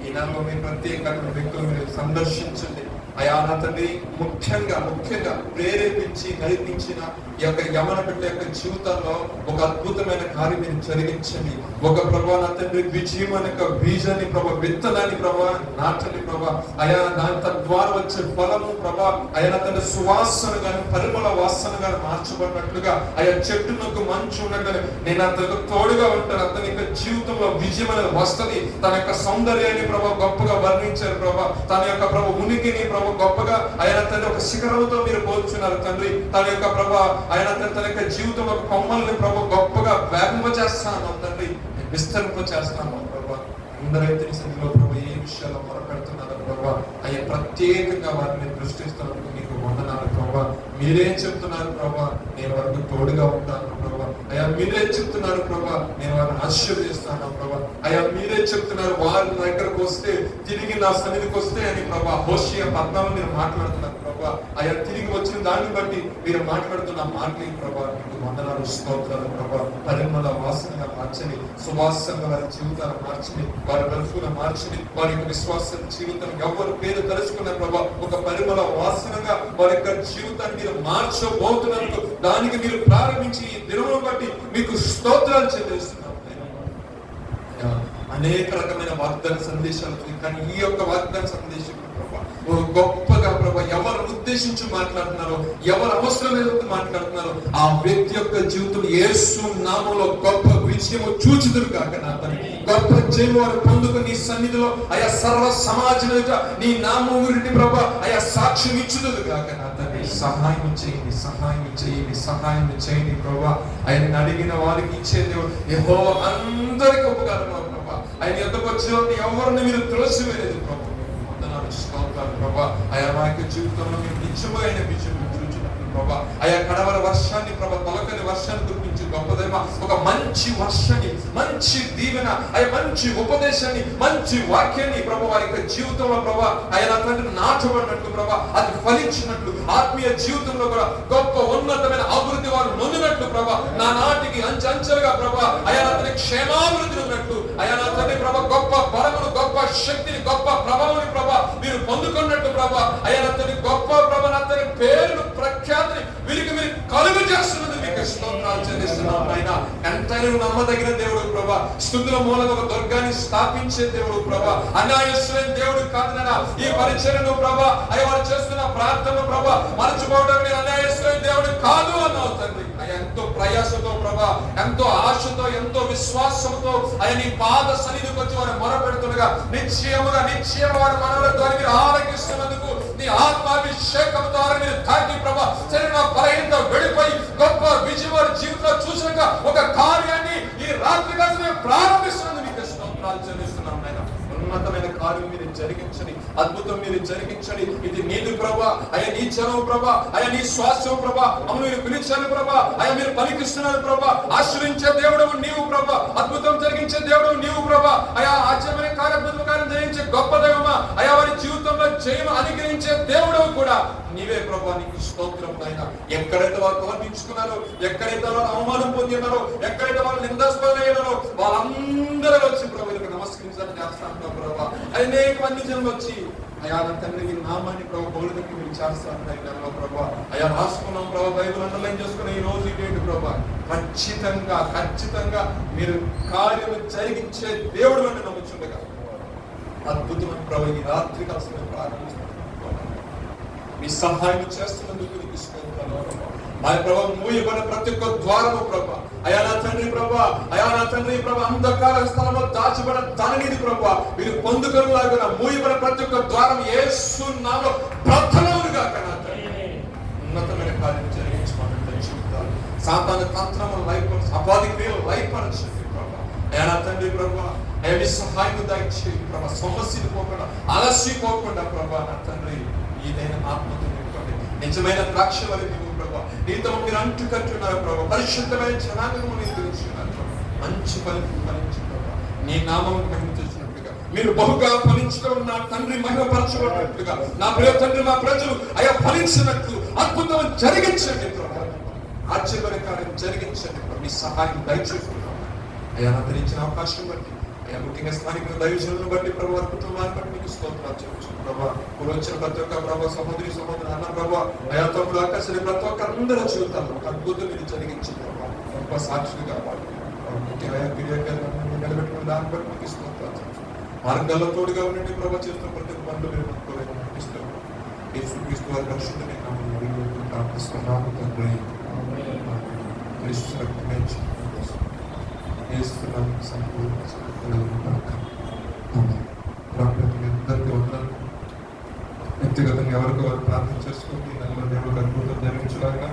ఈ నెలలో మీరు ప్రత్యేకమైన వ్యక్తులు మీరు సందర్శించండి. అయా నా తండ్రి ముఖ్యంగా ప్రేరేపించి నడిపించిన ఈ యొక్క యవన బిడ్డ యొక్క జీవితంలో ఒక అద్భుతమైన కార్యం మీరు జరిగించండి. ఒక ప్రభా నా తండ్రి విజయం అనే బీజాన్ని ప్రభా, విత్తనాన్ని ప్రభా నాటని ప్రభా, అయా దాని తద్వారా వచ్చే ఫలము ప్రభా, అయా నా తండ్రి సువాసన గాని పరిమళ వాసన గాని మార్చబడినట్లుగా, అయా చెట్టునకు మంచు ఉన్నట్లుగా నేను అతనికి తోడుగా ఉంటాను. అతని యొక్క జీవితంలో విజయం అనేది వస్తుంది. తన యొక్క సౌందర్యాన్ని ప్రభా గొప్పగా వర్ణించారు ప్రభా, తన యొక్క ప్రభా ఉనికిని ప్రభా గొప్పగా ఆయన తండ్రి ఒక శిఖరంతో మీరు పోల్చున్నారు తండ్రి. తన యొక్క ప్రభా ఆయన తన యొక్క జీవితం ఒక కొమ్మల్ని ప్రభు గొప్పగా వ్యాపింపచేస్తాను తండ్రి, విస్తరింపచేస్తాను ప్రభా. అందరైతే సన్నిధిలో ప్రభు ఏ విషయాల్లో మొరపెడుతున్నారు ప్రభా, అయ్యా ప్రత్యేకంగా వారిని దృష్టిస్తున్నందుకు మీకు వందనాలు ప్రభా. మీరేం చెప్తున్నారు ప్రభా, నేను వారికి తోడుగా ఉంటాను ప్రభా. అయ్యా మీరే చెప్తున్నారు ప్రభా, నేను వారిని ఆశీర్వదిస్తాను ప్రభా. అయ్యా మీరే చెప్తున్నారు వారి దగ్గరకు వస్తే తిరిగి నా సన్నిధికి వస్తే అని ప్రభా. హోషియా 14 మీరు మాట్లాడుతున్నారు ప్రభా. అయ్యా తిరిగి వచ్చిన దాన్ని బట్టి మీరు మాట్లాడుతున్న మాటలు ప్రభా మీకు వందనాలు స్తోత్రాలు ప్రభా. పరిమళ వాసనగా మార్చని, సువాసనగా వారి జీవితాలు మార్చని, వారి బ్రతుకులు మార్చని, వారి యొక్క విశ్వాస జీవితం ఎవరు పేరు తలుచుకున్న ప్రభా ఒక పరిమళ వాసనగా వారి యొక్క జీవితాన్ని మీరు మార్చబోతున్నందుకు దానికి మీరు ప్రారంభించి ఈ దినమును బట్టి మీకు స్తోత్రాలు చెల్లిస్తున్నాం. అనేక రకమైన వాగ్దాన సందేశాలు, కానీ ఈ యొక్క వాగ్దాన సందేశం గొప్పగా ప్రభా ఎవరు ఉద్దేశించి మాట్లాడుతున్నారో, ఎవరు అవసరం లేదో మాట్లాడుతున్నారో ఆ వ్యక్తి యొక్క జీవితం యేసు నామములో గొప్ప విజయము చూచుదురు కాక నా తండ్రి. గొప్ప జయము వారు పొందుకుని నీ సన్నిధిలో అయా సర్వ సమాజం ఎదుట నీ నామము గురించి ప్రభా అయా సాక్ష్యం ఇచ్చుదురు కాక నా తండ్రి. సహాయం చేయండి ప్రభా. ఆయన అడిగిన వారికి ఇచ్చే దేవుడు యెహోవా అందరికి ఉపకారం ప్రభా. ఆయన ఎందుకు వచ్చిన ఎవరిని మీరు తులసివేయలేదు ప్రభా. ప్రభా అయా మా యొక్క జీవితంలో మీరు నిజమైన విజయం చూచినట్లు ప్రభా, అయా కడవర వర్షాన్ని ప్రభా తొలకని వర్షాన్ని కురిపించి గొప్పదేమా ఒక మంచి వర్షాన్ని, మంచి దీవెన, అయ్యా మంచి ఉపదేశాన్ని, మంచి వాక్యాన్ని ప్రభా వారి యొక్క జీవితంలో ప్రభా అయా నా తండ్రి నాటబడినట్లు ప్రభా అది ఫలించినట్లు ఆత్మీయ జీవితంలో కూడా గొప్ప ఉన్నతమైన అభివృద్ధి వారు నొందినట్లు ప్రభా నా నాటికి అంచెలుగా ప్రభా అయా నా తండ్రి క్షేమాభివృద్ధి ఉన్నట్లు అయా నా తండ్రి ప్రభా గొప్ప బలమును, గొప్ప శక్తిని, గొప్ప ప్రభావాన్ని ప్రభా మీరు పొందుకున్నట్టు ప్రభా అయా నా తండ్రి గొప్ప ప్రభా నా తండ్రి పేరును ప్రఖ్యాతిని వీరికి మీరు కలుగు చేస్తున్నది మీకు స్తోత్రాలు చెల్లిస్తున్నాం నాయన. ఎంతైనా నమ్మదగిన దేవుడు ప్రభా, స్తుతుల మూలంగా ఒక దుర్గాన్ని స్థాపించే దేవుడు ప్రభా, అన్యాయస్తులైన దేవుడు కాదు నాయన. ఈ పరిచర్యను ప్రభా అయ్యా వారు చేస్తున్న ప్రార్థన ప్రభా మరచిపోవడానికి నేను అన్యాయస్తులైన దేవుడు కాదు అన్నావు తండ్రి. అయ్యా ఎంతో ప్రయాసంతో ప్రభా, ఎంతో ఆశతో, ఎంతో విశ్వాసంతో అయ్యా నీ పాద సన్నిధికి వచ్చి వారు మొరపెడుతుండగా నిశ్చయముగా వారి మనల ద్వారా మీరు ఆలకిస్తున్నందుకు నీ ఆత్మాభిషేకం ద్వారా మీరు తాకి ప్రభా శరీర బలహీనత వెళ్ళిపోయి గొప్ప విజయం వారి జీవితంలో చూసినాక ఒక కార్యాన్ని ఈ రాత్రి కాదు మేము ప్రారంభిస్తున్నందుకు మీకు స్తోత్రాలు చెల్లిస్తున్నాం నాయన. ఉన్నతమైన కార్యం మీరు జరిగించండి, అద్భుతం మీరు జరిగించండి. ఇది నీది ప్రభా, అయ్యా నీ జనం ప్రభా, అయ్యా నీ స్వాస్థ్యం ప్రభా, అమ్మ మీరు పిలిచారు ప్రభా, అయ్యా మీరు పలికిస్తున్నారు ప్రభా. ఆశ్రయించే దేవుడు నీవు ప్రభా, అద్భుతం జరిగించే దేవుడు నీవు ప్రభా, అయ్యా ఆశ్చర్యమైన కార్యం జరిగించే గొప్ప దైవమా, అయ్యా వారి జీవితంలో జయం అనుగ్రహించే దేవుడు కూడా నీవే ప్రభా. నీకు స్తోత్రం నాయన. ఎక్కడైతే వారు తోర్పించుకున్నారో, ఎక్కడైతే వారు అవమానం పొంది ఉన్నారో, ఎక్కడైతే వారు నిందాస్పదమైనారో వాళ్ళందరూ వచ్చి ప్రభువులకు నమస్కరించాలని చేస్తాను ప్రభా. అనేక మంది జనం వచ్చి అయా తండ్రి నామాన్ని ప్రభు బోధనకి మీరు చేస్తాను ప్రభా. అయా రాసుకున్నాం ప్రభా, బైబిల్ అండర్లైన్ చేసుకున్న ఈ రోజు ఇటువంటి ప్రభా ఖచ్చితంగా మీరు కార్యము జరిగించే దేవుడు అని నమ్ముచుండగా అద్భుతమైన ప్రభు ఈ రాత్రి కాలం ప్రారంభిస్తున్నాం. మీ సహాయం చేస్తున్నందుకు నీకు స్తోత్రాలు ప్రభా. మా ప్రభా మూయబడిన ప్రతి ఒక్క ద్వారము ప్రభా అయా నా తండ్రి ప్రభా అంధకార స్థలంలో దాచబడిన ధననిధి ప్రభా మీరు పొందుకునేలాగా మూయబడిన ప్రతి ఒక్క ద్వారం యేసు నామములో ప్రథమముగా నా తండ్రి ఉన్నతమైన కార్యం జరిగించుకోండి. జీవితాలు సాతాను తంత్రములు లైపరచు, అపాధి క్రియలు లైపరచండి ప్రభా. అయా నా తండ్రి ప్రభా అయా మీ సహాయం దయచేయండి ప్రభా. సమస్యలు పోకుండా, అలసిపోకుండా ప్రభా నా తండ్రి ఏదైనా ఆత్మతో నింపండి. నిజమైన ద్రాక్ష వల్ల నీవు ప్రభా నీతో మీరు అంటుకట్టున్నారు ప్రభా. పరిశుద్ధమైన జనాంగము నిర్వహించున్నారు ప్రభా. మంచి ఫలించు ప్రభా. నీ నామం మహిమించినట్లుగా మీరు బహుగా ఫలించడం నా తండ్రి మహిమపరచబడినట్లుగా నా ప్రియ తండ్రి మా ప్రజలు అయా ఫలించినట్లు అద్భుతం జరిగించండి ప్రభా. ఆశ్చర్య కార్యం జరిగించండి ప్రభా. మీ సహాయం దయచేస్తున్నాం అయా నాకు ఇచ్చిన అవకాశం బట్టి అయ్యా ముఖ్యంగా స్థానిక దైవజనులను బట్టి ప్రభావ కుటుంబాన్ని బట్టి మీకు స్తోత్రాలు చెల్లించు ప్రభావ ఇప్పుడు వచ్చిన ప్రతి ఒక్క ప్రభావ సహోదరి సహోదరు అన్న ప్రభావ అయా తమ్ముడు ఆకాశం ప్రతి ఒక్క అందరి జీవితాల్లో ఒక అద్భుతం మీరు జరిగించి ప్రభావ గొప్ప సాక్షులు కావాలి ముఖ్యంగా నిలబెట్టుకుని దాన్ని బట్టి మీకు స్తోత్రాలు చెల్లించు మార్గాల్లో తోడుగా ఉండండి ప్రభావ చేస్తున్న ప్రతి ఒక్క పనులు మీరు నమ్ముకోలేము యేసుక్రీస్తు వారి పరిశుద్ధమైన నామములో అడిగి ప్రార్థిస్తున్నాము తండ్రి క్రీస్తు రక్తమే యేసునామం సంపూర్ణ అందరికీ వందనాలు. వ్యక్తిగతంగా ఎవరికి వారు ప్రార్థన చేసుకుని నన్ను దేవుడు అద్భుతం జరిగించలాగా